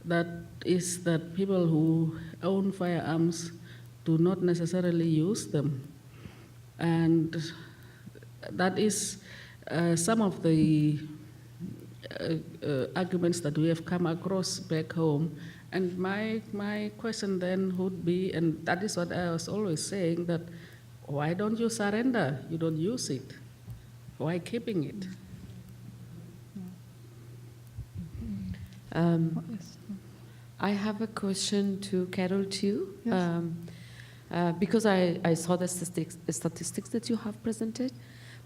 that is that people who own firearms do not necessarily use them. And that is some of the arguments that we have come across back home. And my question then would be, and that is what I was always saying, that why don't you surrender? You don't use it. Why keeping it? I have a question to Carol too. Yes. Because I saw the statistics that you have presented,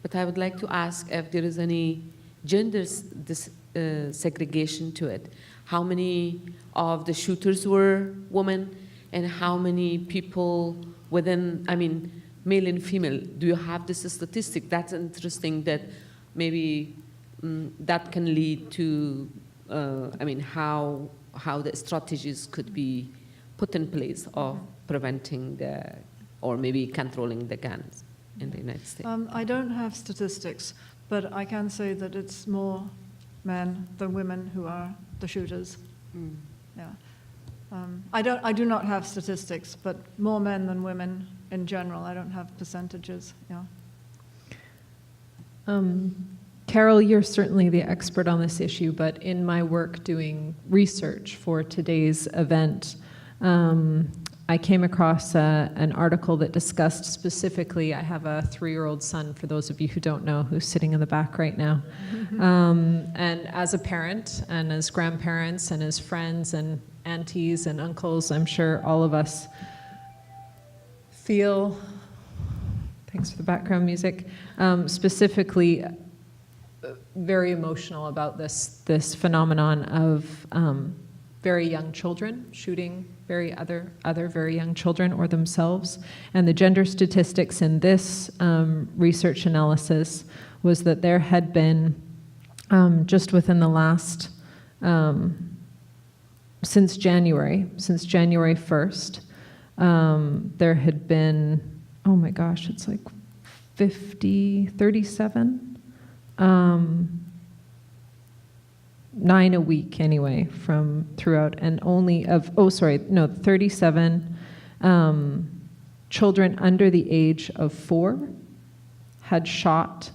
but I would like to ask if there is any gender segregation to it. How many of the shooters were women, and how many people within, I mean, male and female? Do you have this statistic? That's interesting, that maybe that can lead to, I mean, how the strategies could be put in place of preventing or maybe controlling the guns in the United States. I don't have statistics, but I can say that it's more men than women who are the shooters. Yeah. I do not have statistics, but more men than women in general. I don't have percentages. Yeah. Carol, you're certainly the expert on this issue, but in my work doing research for today's event, I came across an article that discussed specifically, I have a 3-year-old son, for those of you who don't know, who's sitting in the back right now. And as a parent and as grandparents and as friends and aunties and uncles, I'm sure all of us feel, thanks for the background music, specifically very emotional about this phenomenon of very young children shooting other very young children or themselves. And the gender statistics in this research analysis was that there had been, just within the last, since January 1st, there had been, oh my gosh, it's like 37, 9 a week anyway, from throughout, and only of, 37 children under the age of 4 had shot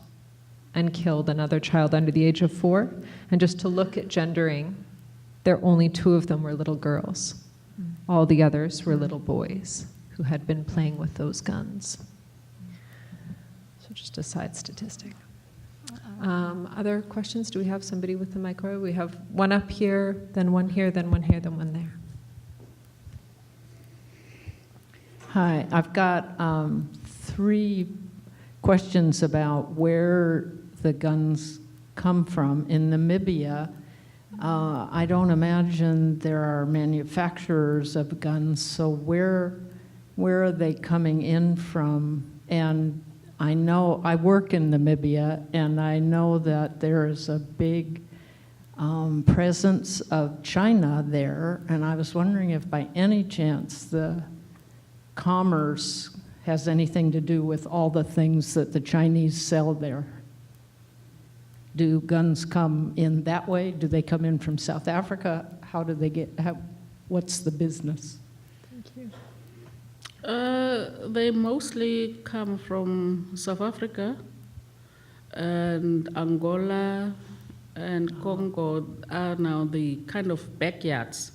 and killed another child under the age of 4. And just to look at gendering, there only 2 of them were little girls. All the others were little boys who had been playing with those guns. So just a side statistic. Other questions? Do we have somebody with the microphone? We have one up here, then one here, then one here, then one there. Hi, I've got 3 questions about where the guns come from. In Namibia, I don't imagine there are manufacturers of guns, so where are they coming in from? And I know, I work in Namibia, and I know that there is a big presence of China there, and I was wondering if by any chance the commerce has anything to do with all the things that the Chinese sell there. Do guns come in that way? Do they come in from South Africa? How do they get, what's the business? They mostly come from South Africa and Angola and Congo are now the kind of backyards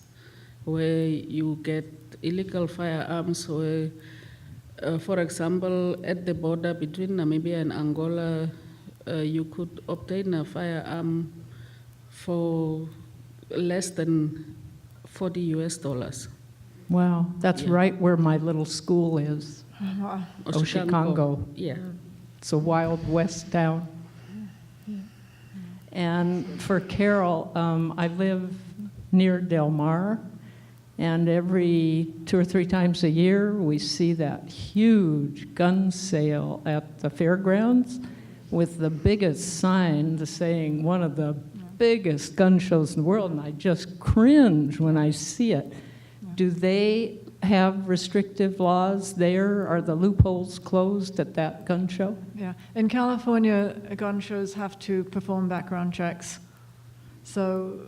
where you get illegal firearms where, for example, at the border between Namibia and Angola, you could obtain a firearm for less than $40. Wow, that's Yeah. right where my little school is, Oshikango. Yeah. It's a Wild West town. And for Carol, I live near Del Mar, and every 2 or 3 times a year, we see that huge gun sale at the fairgrounds with the biggest sign saying one of the biggest gun shows in the world, and I just cringe when I see it. Do they have restrictive laws there? Are the loopholes closed at that gun show? Yeah. In California, gun shows have to perform background checks. So,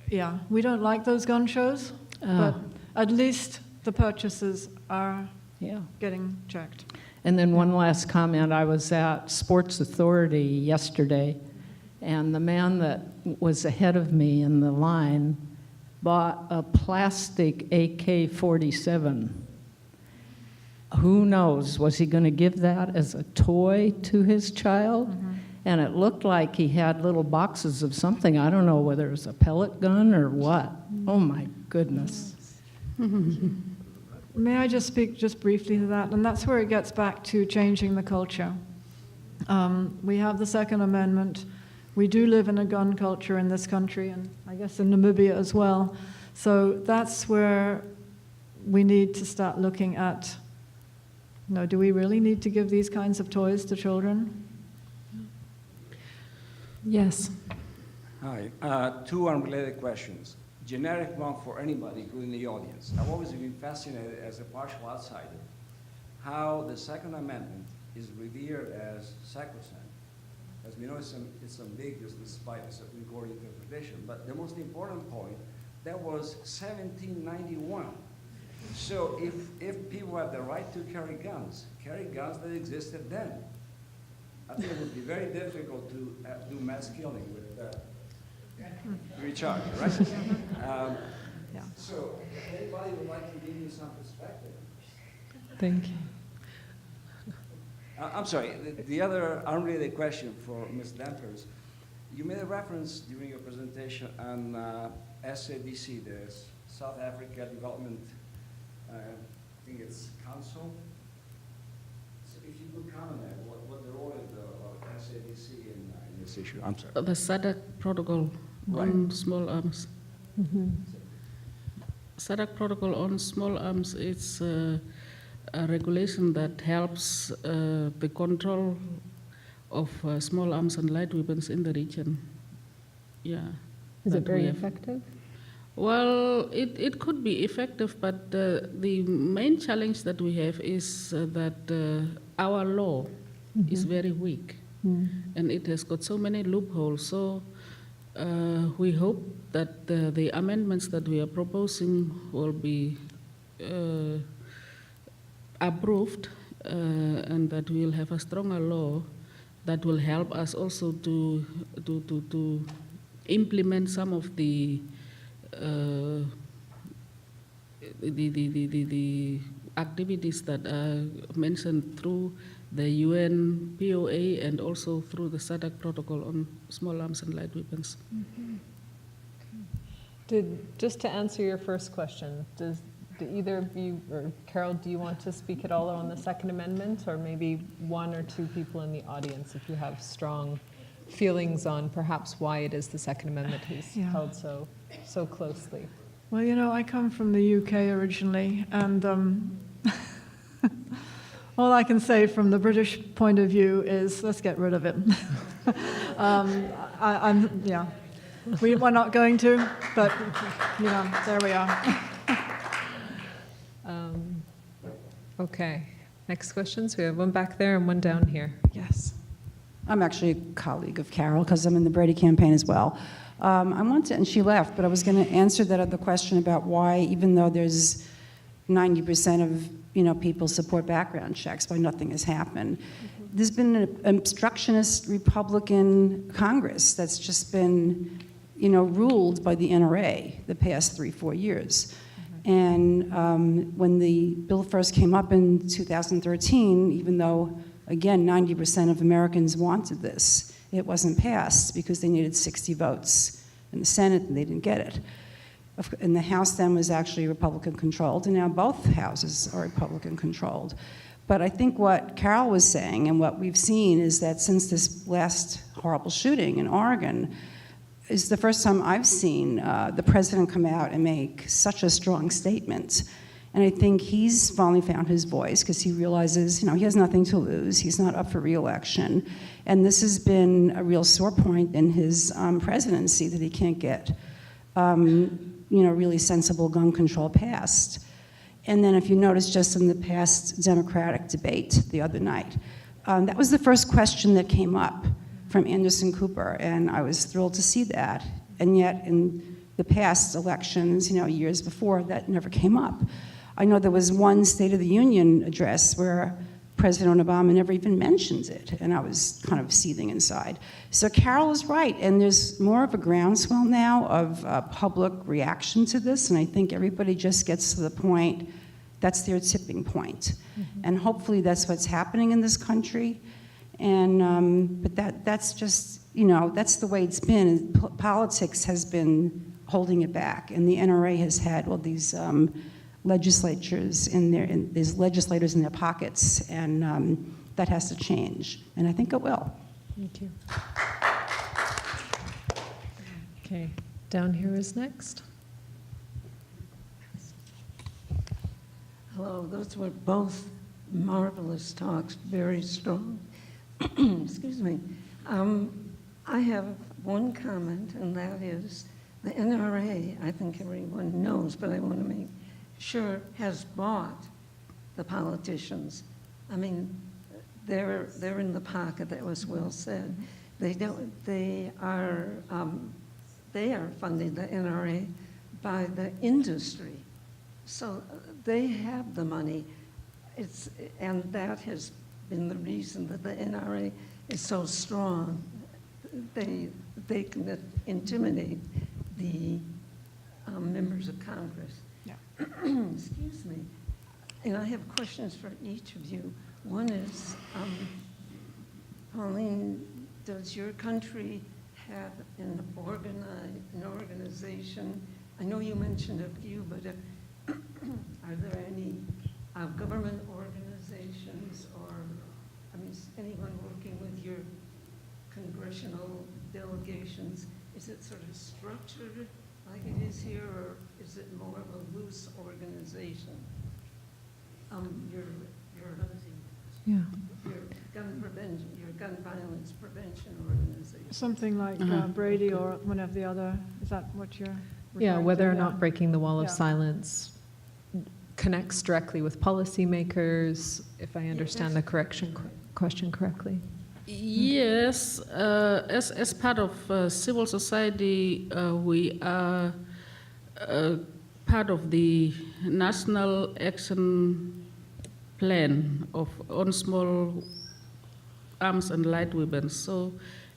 yeah, we don't like those gun shows, but at least the purchases are Yeah. getting checked. And then one last comment. I was at Sports Authority yesterday, and the man that was ahead of me in the line bought a plastic AK-47. Who knows, was he going to give that as a toy to his child? And it looked like he had little boxes of something. I don't know whether it was a pellet gun or what. Oh my goodness. May I just speak just briefly to that? And that's where it gets back to changing the culture. We have the Second Amendment. We do live in a gun culture in this country, and I guess in Namibia as well. So that's where we need to start looking at, do we really need to give these kinds of toys to children? Yes. Hi. 2 unrelated questions. Generic one for anybody, including the audience. I've always been fascinated as a partial outsider how the Second Amendment is revered as sacrosanct. As we know, it's ambiguous despite the Supreme Court interpretation. But the most important point, that was 1791. So if people have the right to carry guns that existed then, I think it would be very difficult to do mass killing with recharge, right? Yeah. So if anybody would like to give you some perspective. Thank you. I'm sorry, the other unrelated question for Ms. Dempers. You made a reference during your presentation on SADC, the South Africa Development, I think it's Council. So if you could comment on what the role of SADC in this issue. I'm sorry. The SADC protocol on small arms. SADC protocol on small arms, it's a regulation that helps the control of small arms and light weapons in the region. Yeah. Is it that very we have. effective? Well, it could be effective, but the main challenge that we have is that our law is very weak, and it has got so many loopholes. So we hope that the amendments that we are proposing will be approved, and that we will have a stronger law that will help us also to implement some of the activities that are mentioned through the UN POA and also through the SADC protocol on small arms and light weapons. Just to answer your first question, do either of you, or Carol, do you want to speak at all on the Second Amendment, or maybe one or two people in the audience if you have strong feelings on perhaps why it is the Second Amendment is held so closely? Well, you know, I come from the UK originally, and all I can say from the British point of view is let's get rid of it. We're not going to, but you know, there we are. Okay, next questions. We have one back there and one down here. Yes. I'm actually a colleague of Carol because I'm in the Brady campaign as well. I want to, and she left, but I was going to answer that other question about why, even though there's 90% of people support background checks, why nothing has happened. There's been an obstructionist Republican Congress that's just been, ruled by the NRA the past 3-4 years. And when the bill first came up in 2013, even though, again, 90% of Americans wanted this, it wasn't passed because they needed 60 votes in the Senate and they didn't get it. And the House then was actually Republican-controlled, and now both houses are Republican-controlled. But I think what Carol was saying and what we've seen is that since this last horrible shooting in Oregon, is the first time I've seen the president come out and make such a strong statement. And I think he's finally found his voice because he realizes, he has nothing to lose. He's not up for re-election. And this has been a real sore point in his presidency that he can't get, really sensible gun control passed. And then if you notice just in the past Democratic debate the other night, that was the first question that came up from Anderson Cooper, and I was thrilled to see that. And yet in the past elections, years before, that never came up. I know there was one State of the Union address where President Obama never even mentions it, and I was kind of seething inside. So Carol is right, and there's more of a groundswell now of public reaction to this, and I think everybody just gets to the point, that's their tipping point. And hopefully that's what's happening in this country. And, but that's just, that's the way it's been. Politics has been holding it back, and the NRA has had all these legislatures there's legislators in their pockets, and that has to change, and I think it will. Thank you. Okay, down here is next. Hello, those were both marvelous talks, very strong. Excuse me. I have one comment, and that is the NRA, I think everyone knows, but I want to make sure, has bought the politicians. I mean, they're in the pocket, that was well said. They are funding the NRA by the industry. So they have the money. And that has been the reason that the NRA is so strong. They can intimidate the members of Congress. Yeah. Excuse me. And I have questions for each of you. One is, Pauline, does your country have an organization? I know you mentioned a few, but are there any government organizations or, anyone working with your congressional delegations? Is it sort of structured like it is here, or is it more of a loose organization? Your gun violence prevention organization. Something like Brady or one of the other, is that what you're Yeah, referring whether to? or not breaking the wall of Yeah. silence connects directly with policymakers, if I understand the question correctly. Yes, as part of civil society, we are part of the National Action Plan on small arms and light weapons. So,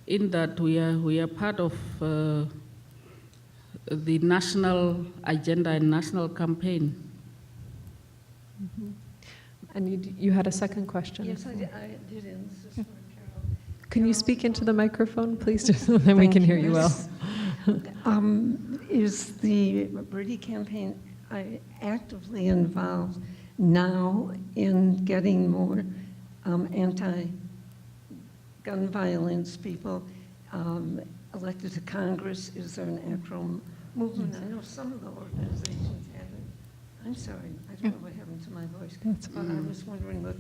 in that we are part of the national agenda and national campaign. And you had a second question? Yes, I did, and this is for Carol. Can you speak into the microphone, please, just so that we can hear you well? Is the Brady campaign actively involved now in getting more anti-gun violence people elected to Congress? Is there an actual movement? I know some of the organizations have it. I'm sorry, I don't know what happened to my voice. But I was wondering what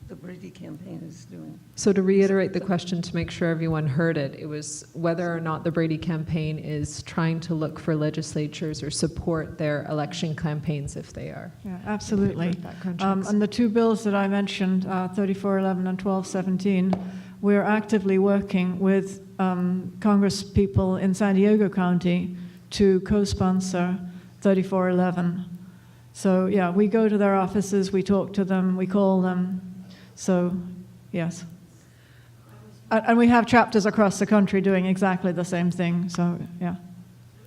the Brady campaign is doing. So to reiterate the question to make sure everyone heard it, it was whether or not the Brady campaign is trying to look for legislatures or support their election campaigns if they are. Yeah, absolutely. Background checks. And the two bills that I mentioned, 3411 and 1217, we're actively working with Congress people in San Diego County to co-sponsor 3411. So yeah, we go to their offices, we talk to them, we call them. So yes. And we have chapters across the country doing exactly the same thing, so yeah.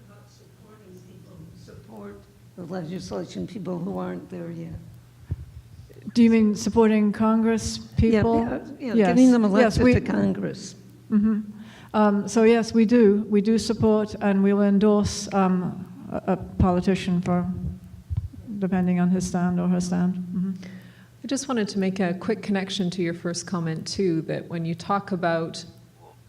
About supporting people who support the legislation, people who aren't there yet. Do you mean supporting Congress people? Yeah, Yes. getting them elected Yes, to Congress. So yes, we do. We do support, and we'll endorse a politician for, depending on his stand or her stand. I just wanted to make a quick connection to your first comment too, that when you talk about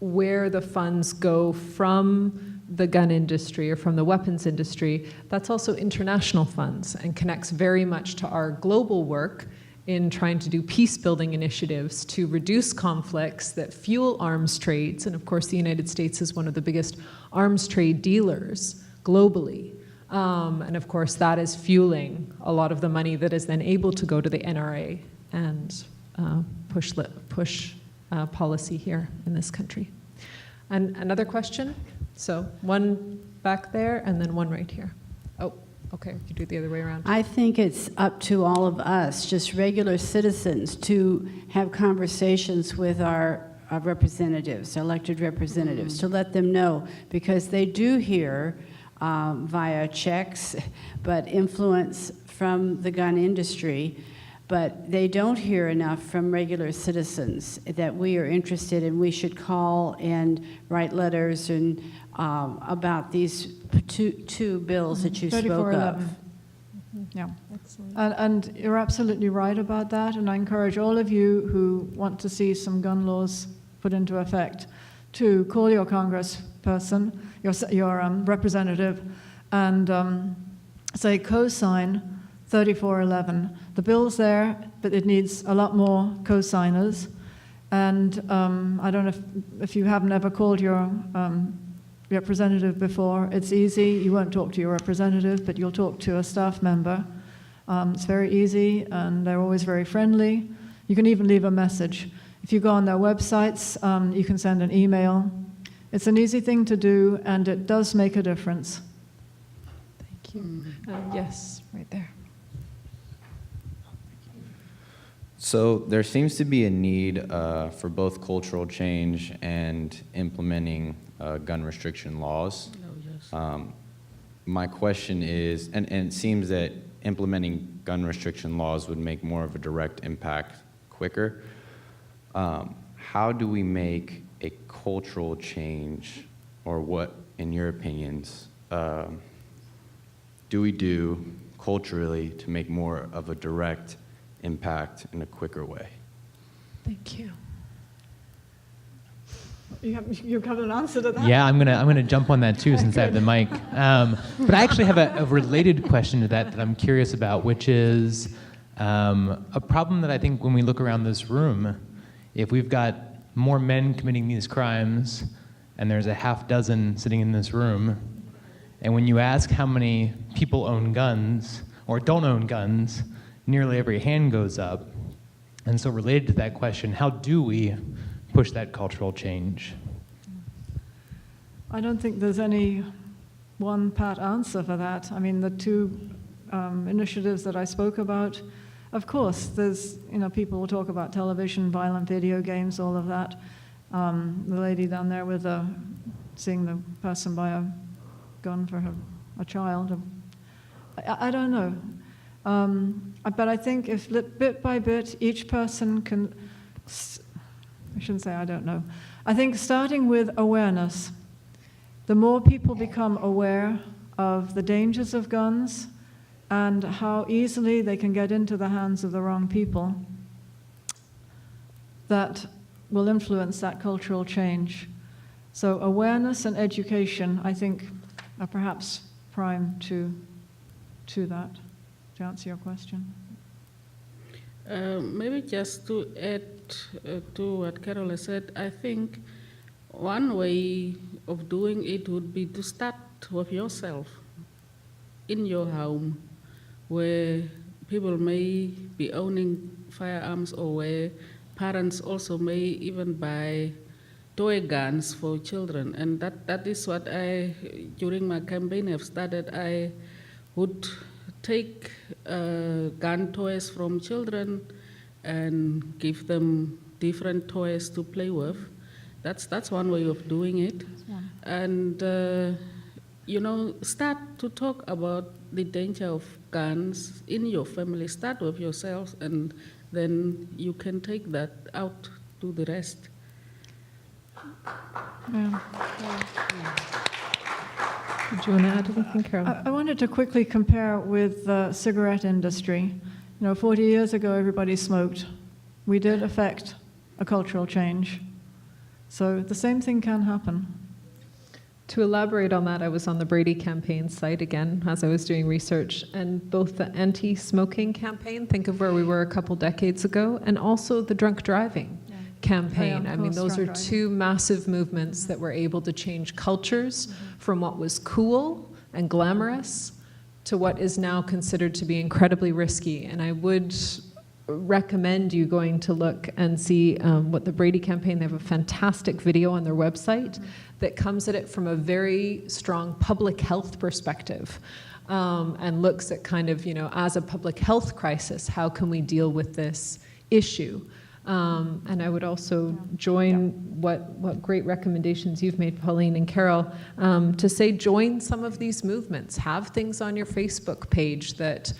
where the funds go from the gun industry or from the weapons industry, that's also international funds and connects very much to our global work in trying to do peace-building initiatives to reduce conflicts that fuel arms trades. And of course, the United States is one of the biggest arms trade dealers globally. And of course, that is fueling a lot of the money that is then able to go to the NRA and push policy here in this country. And another question? So one back there and then one right here. Oh, okay, you do it the other way around. I think it's up to all of us, just regular citizens, to have conversations with our representatives, elected representatives, to let them know, because they do hear via checks, but influence from the gun industry, but they don't hear enough from regular citizens that we are interested and we should call and write letters and about these two bills that you spoke of. 3411. Yeah. And you're absolutely right about that, and I encourage all of you who want to see some gun laws put into effect to call your congressperson, your representative, and say co-sign 3411. The bill's there, but it needs a lot more co-signers. And I don't know if you haven't ever called your representative before. It's easy. You won't talk to your representative, but you'll talk to a staff member. It's very easy, and they're always very friendly. You can even leave a message. If you go on their websites, you can send an email. It's an easy thing to do, and it does make a difference. Thank you. Yes, right there. So there seems to be a need for both cultural change and implementing gun restriction laws. My question is, and it seems that implementing gun restriction laws would make more of a direct impact quicker. How do we make a cultural change, or what, in your opinions, do we do culturally to make more of a direct impact in a quicker way? Thank you. You have an answer to that? Yeah, I'm gonna jump on that too, since I have the mic. But I actually have a related question to that I'm curious about, which is a problem that I think when we look around this room, if we've got more men committing these crimes, and there's a half dozen sitting in this room, and when you ask how many people own guns or don't own guns, nearly every hand goes up. And so related to that question, how do we push that cultural change? I don't think there's any one pat answer for that. I mean, the two initiatives that I spoke about, of course, there's, people will talk about television, violent video games, all of that. The lady down there with seeing the person buy a gun for a child. I don't know. But I think if bit by bit each person can, I shouldn't say I don't know. I think starting with awareness, the more people become aware of the dangers of guns and how easily they can get into the hands of the wrong people, that will influence that cultural change. So awareness and education, I think, are perhaps prime to that, to answer your question. Maybe just to add to what Carol has said, I think one way of doing it would be to start with yourself in your home, where people may be owning firearms, or where parents also may even buy toy guns for children. And that is what I, during my campaign, have started. I would take gun toys from children and give them different toys to play with. That's one way of doing it. And start to talk about the danger of guns in your family. Start with yourselves, and then you can take that out to the rest. Yeah. Did you want to add anything, Carol? I wanted to quickly compare with the cigarette industry. 40 years ago, everybody smoked. We did affect a cultural change. So the same thing can happen. To elaborate on that, I was on the Brady campaign site again as I was doing research, and both the anti-smoking campaign, think of where we were a couple decades ago, and also the drunk driving campaign. I mean, those are two massive movements that were able to change cultures from what was cool and glamorous to what is now considered to be incredibly risky. And I would recommend you going to look and see what the Brady campaign, they have a fantastic video on their website that comes at it from a very strong public health perspective, and looks at kind of, as a public health crisis, how can we deal with this issue? And I would also join what great recommendations you've made, Pauline and Carol, to say join some of these movements. Have things on your Facebook page that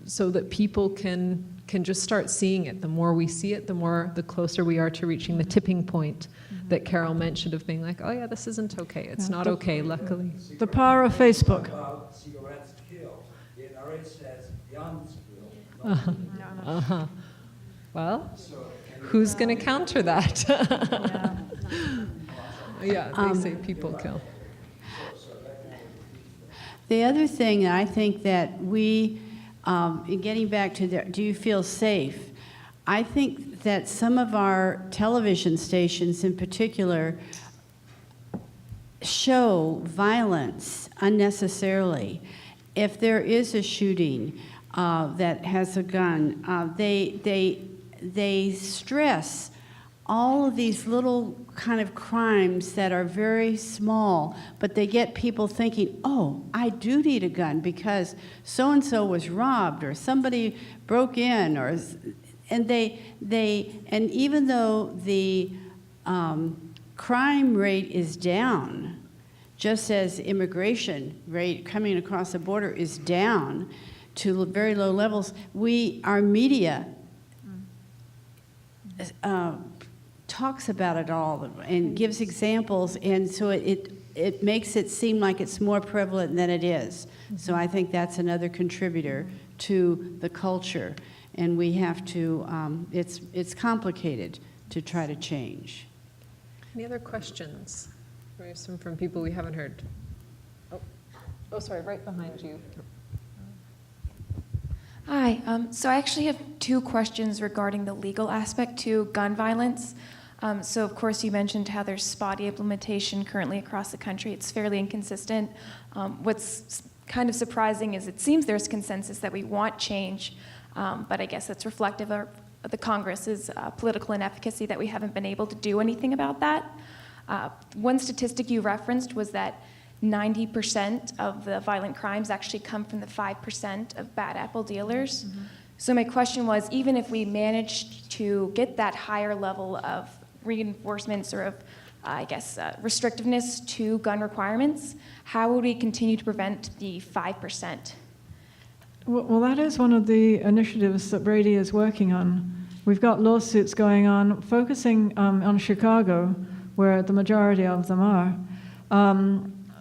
so that people can just start seeing it. The more we see it, the closer we are to reaching the tipping point that Carol mentioned of being like, oh yeah, this isn't okay. It's not okay, luckily. The power of Facebook. About cigarettes kill. The NRA says guns kill. Well, who's going to counter that? Yeah, they say people kill. The other thing I think that we, getting back to do you feel safe? I think that some of our television stations in particular show violence unnecessarily. If there is a shooting that has a gun, they stress all of these little kind of crimes that are very small, but they get people thinking, oh, I do need a gun because so-and-so was robbed or somebody broke in, and even though the crime rate is down, just as immigration rate coming across the border is down to very low levels, our media talks about it all and gives examples, and so it makes it seem like it's more prevalent than it is. So I think that's another contributor to the culture, and we have to, it's complicated to try to change. Any other questions? We have some from people we haven't heard. Oh, sorry, right behind you. Hi, so I actually have two questions regarding the legal aspect to gun violence. So of course you mentioned how there's spotty implementation currently across the country. It's fairly inconsistent. What's kind of surprising is it seems there's consensus that we want change, but I guess that's reflective of the Congress's political inefficacy that we haven't been able to do anything about that. One statistic you referenced was that 90% of the violent crimes actually come from the 5% of bad apple dealers. So my question was, even if we managed to get that higher level of reinforcements or of, restrictiveness to gun requirements, how would we continue to prevent the 5%? Well, that is one of the initiatives that Brady is working on. We've got lawsuits going on focusing on Chicago, where the majority of them are.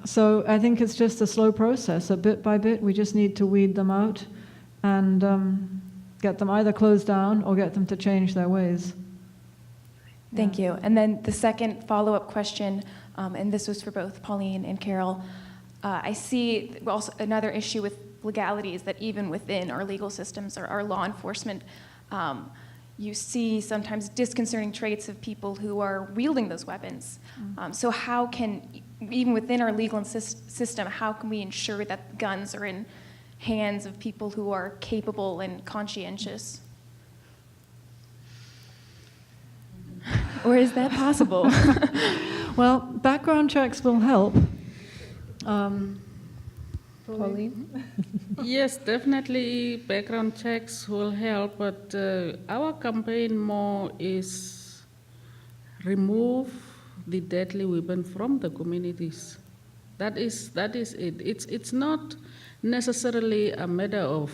So I think it's just a slow process. A bit by bit, we just need to weed them out and get them either closed down or get them to change their ways. Thank you. And then the second follow-up question, and this was for both Pauline and Carol. I see also another issue with legalities that even within our legal systems or our law enforcement, you see sometimes disconcerting traits of people who are wielding those weapons. So how can, even within our legal system, how can we ensure that guns are in hands of people who are capable and conscientious? Or is that possible? Well, background checks will help. Pauline? Yes, definitely background checks will help, but our campaign more is remove the deadly weapon from the communities. That is it. It's not necessarily a matter of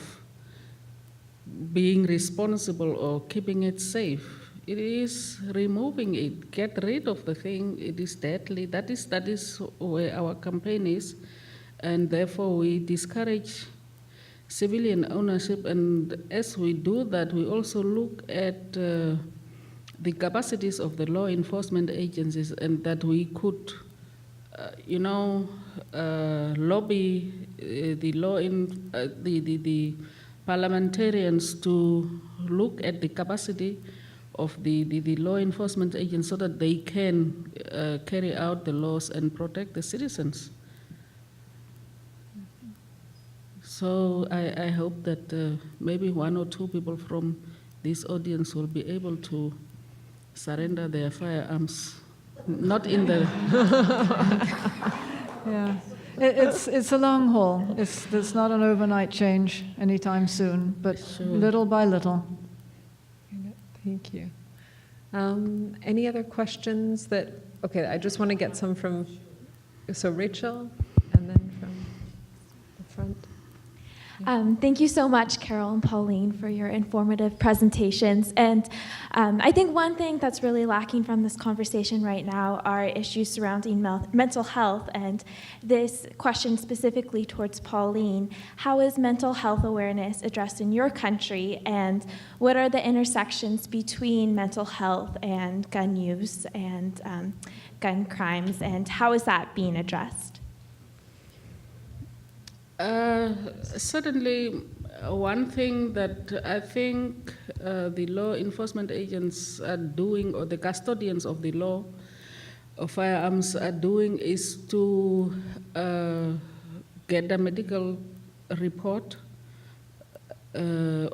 being responsible or keeping it safe. It is removing it, get rid of the thing. It is deadly. That is where our campaign is. And therefore, we discourage civilian ownership. And as we do that, we also look at the capacities of the law enforcement agencies, and that we could, lobby the parliamentarians to look at the capacity of the law enforcement agents so that they can carry out the laws and protect the citizens. So I hope that maybe one or two people from this audience will be able to surrender their firearms, not in the... Yeah, it's a long haul. It's not an overnight change anytime soon, but Sure. little by little. Thank you. Any other questions that, okay, I just want to get some from, so Rachel, and then from the front. Thank you so much, Carol and Pauline, for your informative presentations. And I think one thing that's really lacking from this conversation right now are issues surrounding mental health. And this question specifically towards Pauline, how is mental health awareness addressed in your country? And what are the intersections between mental health and gun use and gun crimes? And how is that being addressed? Certainly, one thing that I think the law enforcement agents are doing, or the custodians of the law of firearms are doing, is to get a medical report,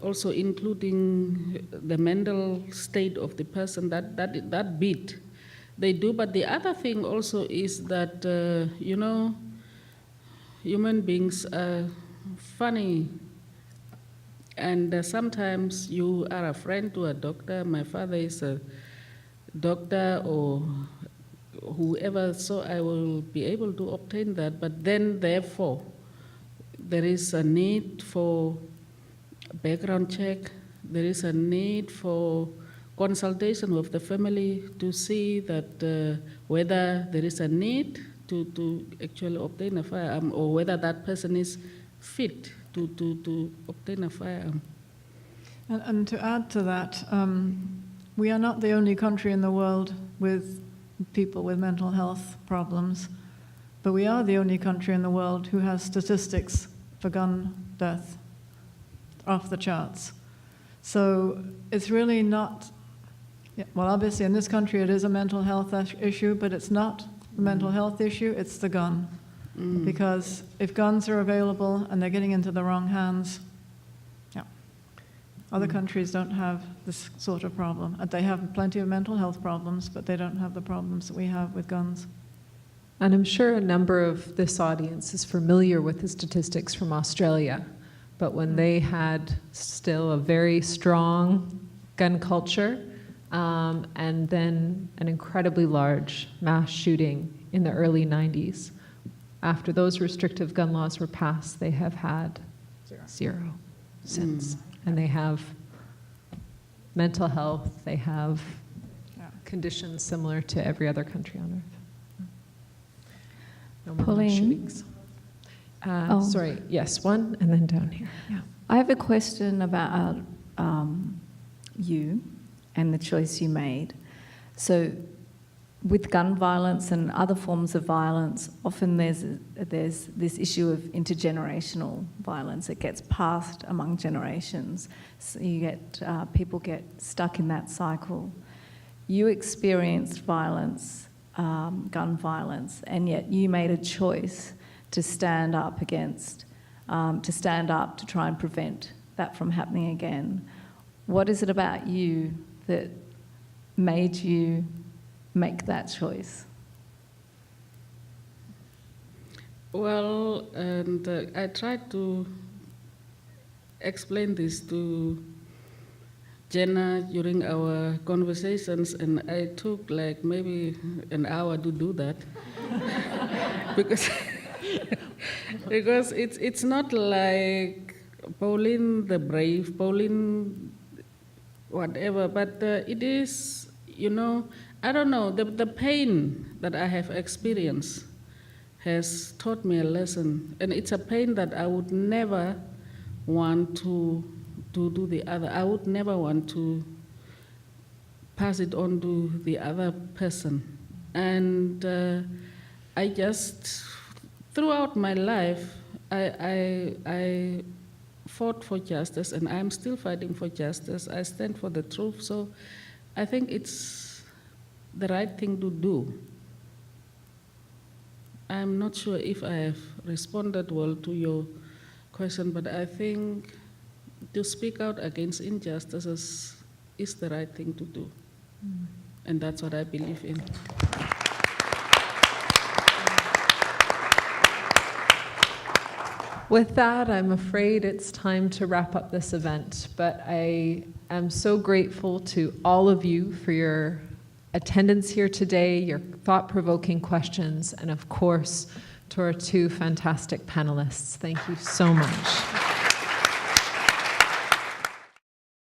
also including the mental state of the person, that bit they do. But the other thing also is that, human beings are funny, and sometimes you are a friend to a doctor. My father is a doctor or whoever, so I will be able to obtain that. But then, therefore, there is a need for background check. There is a need for consultation with the family to see that whether there is a need to actually obtain a firearm, or whether that person is fit to obtain a firearm. And to add to that, we are not the only country in the world with people with mental health problems, but we are the only country in the world who has statistics for gun death off the charts. So it's really not, well, obviously in this country it is a mental health issue, but it's not the mental health issue, it's the gun. Because if guns are available and they're getting into the wrong hands, other countries don't have this sort of problem. They have plenty of mental health problems, but they don't have the problems that we have with guns. And I'm sure a number of this audience is familiar with the statistics from Australia, but when they had still a very strong gun culture, and then an incredibly large mass shooting in the early 90s. After those restrictive gun laws were passed, they have had zero. since. And they have mental health, they have conditions similar to every other country on earth. No more Pauline? shootings. Sorry, yes, one, and then down here. Yeah. I have a question about you and the choice you made. So with gun violence and other forms of violence, often there's this issue of intergenerational violence. It gets passed among generations. So you get people get stuck in that cycle. You experienced violence, gun violence, and yet you made a choice to stand up against, to try and prevent that from happening again. What is it about you that made you make that choice? Well, and I tried to explain this to Jenna during our conversations, and I took like maybe an hour to do that. because it's not like Pauline the brave, Pauline whatever, but it is, you know, I don't know, the pain that I have experienced has taught me a lesson, and it's a pain that I would never want to do the other. I would never want to pass it on to the other person. And I just, throughout my life, I fought for justice, and I'm still fighting for justice. I stand for the truth, so I think it's the right thing to do. I'm not sure if I have responded well to your question, but I think to speak out against injustices is the right thing to do. And that's what I believe in. With that, I'm afraid it's time to wrap up this event, but I am so grateful to all of you for your attendance here today, your thought-provoking questions, and of course, to our two fantastic panelists. Thank you so much.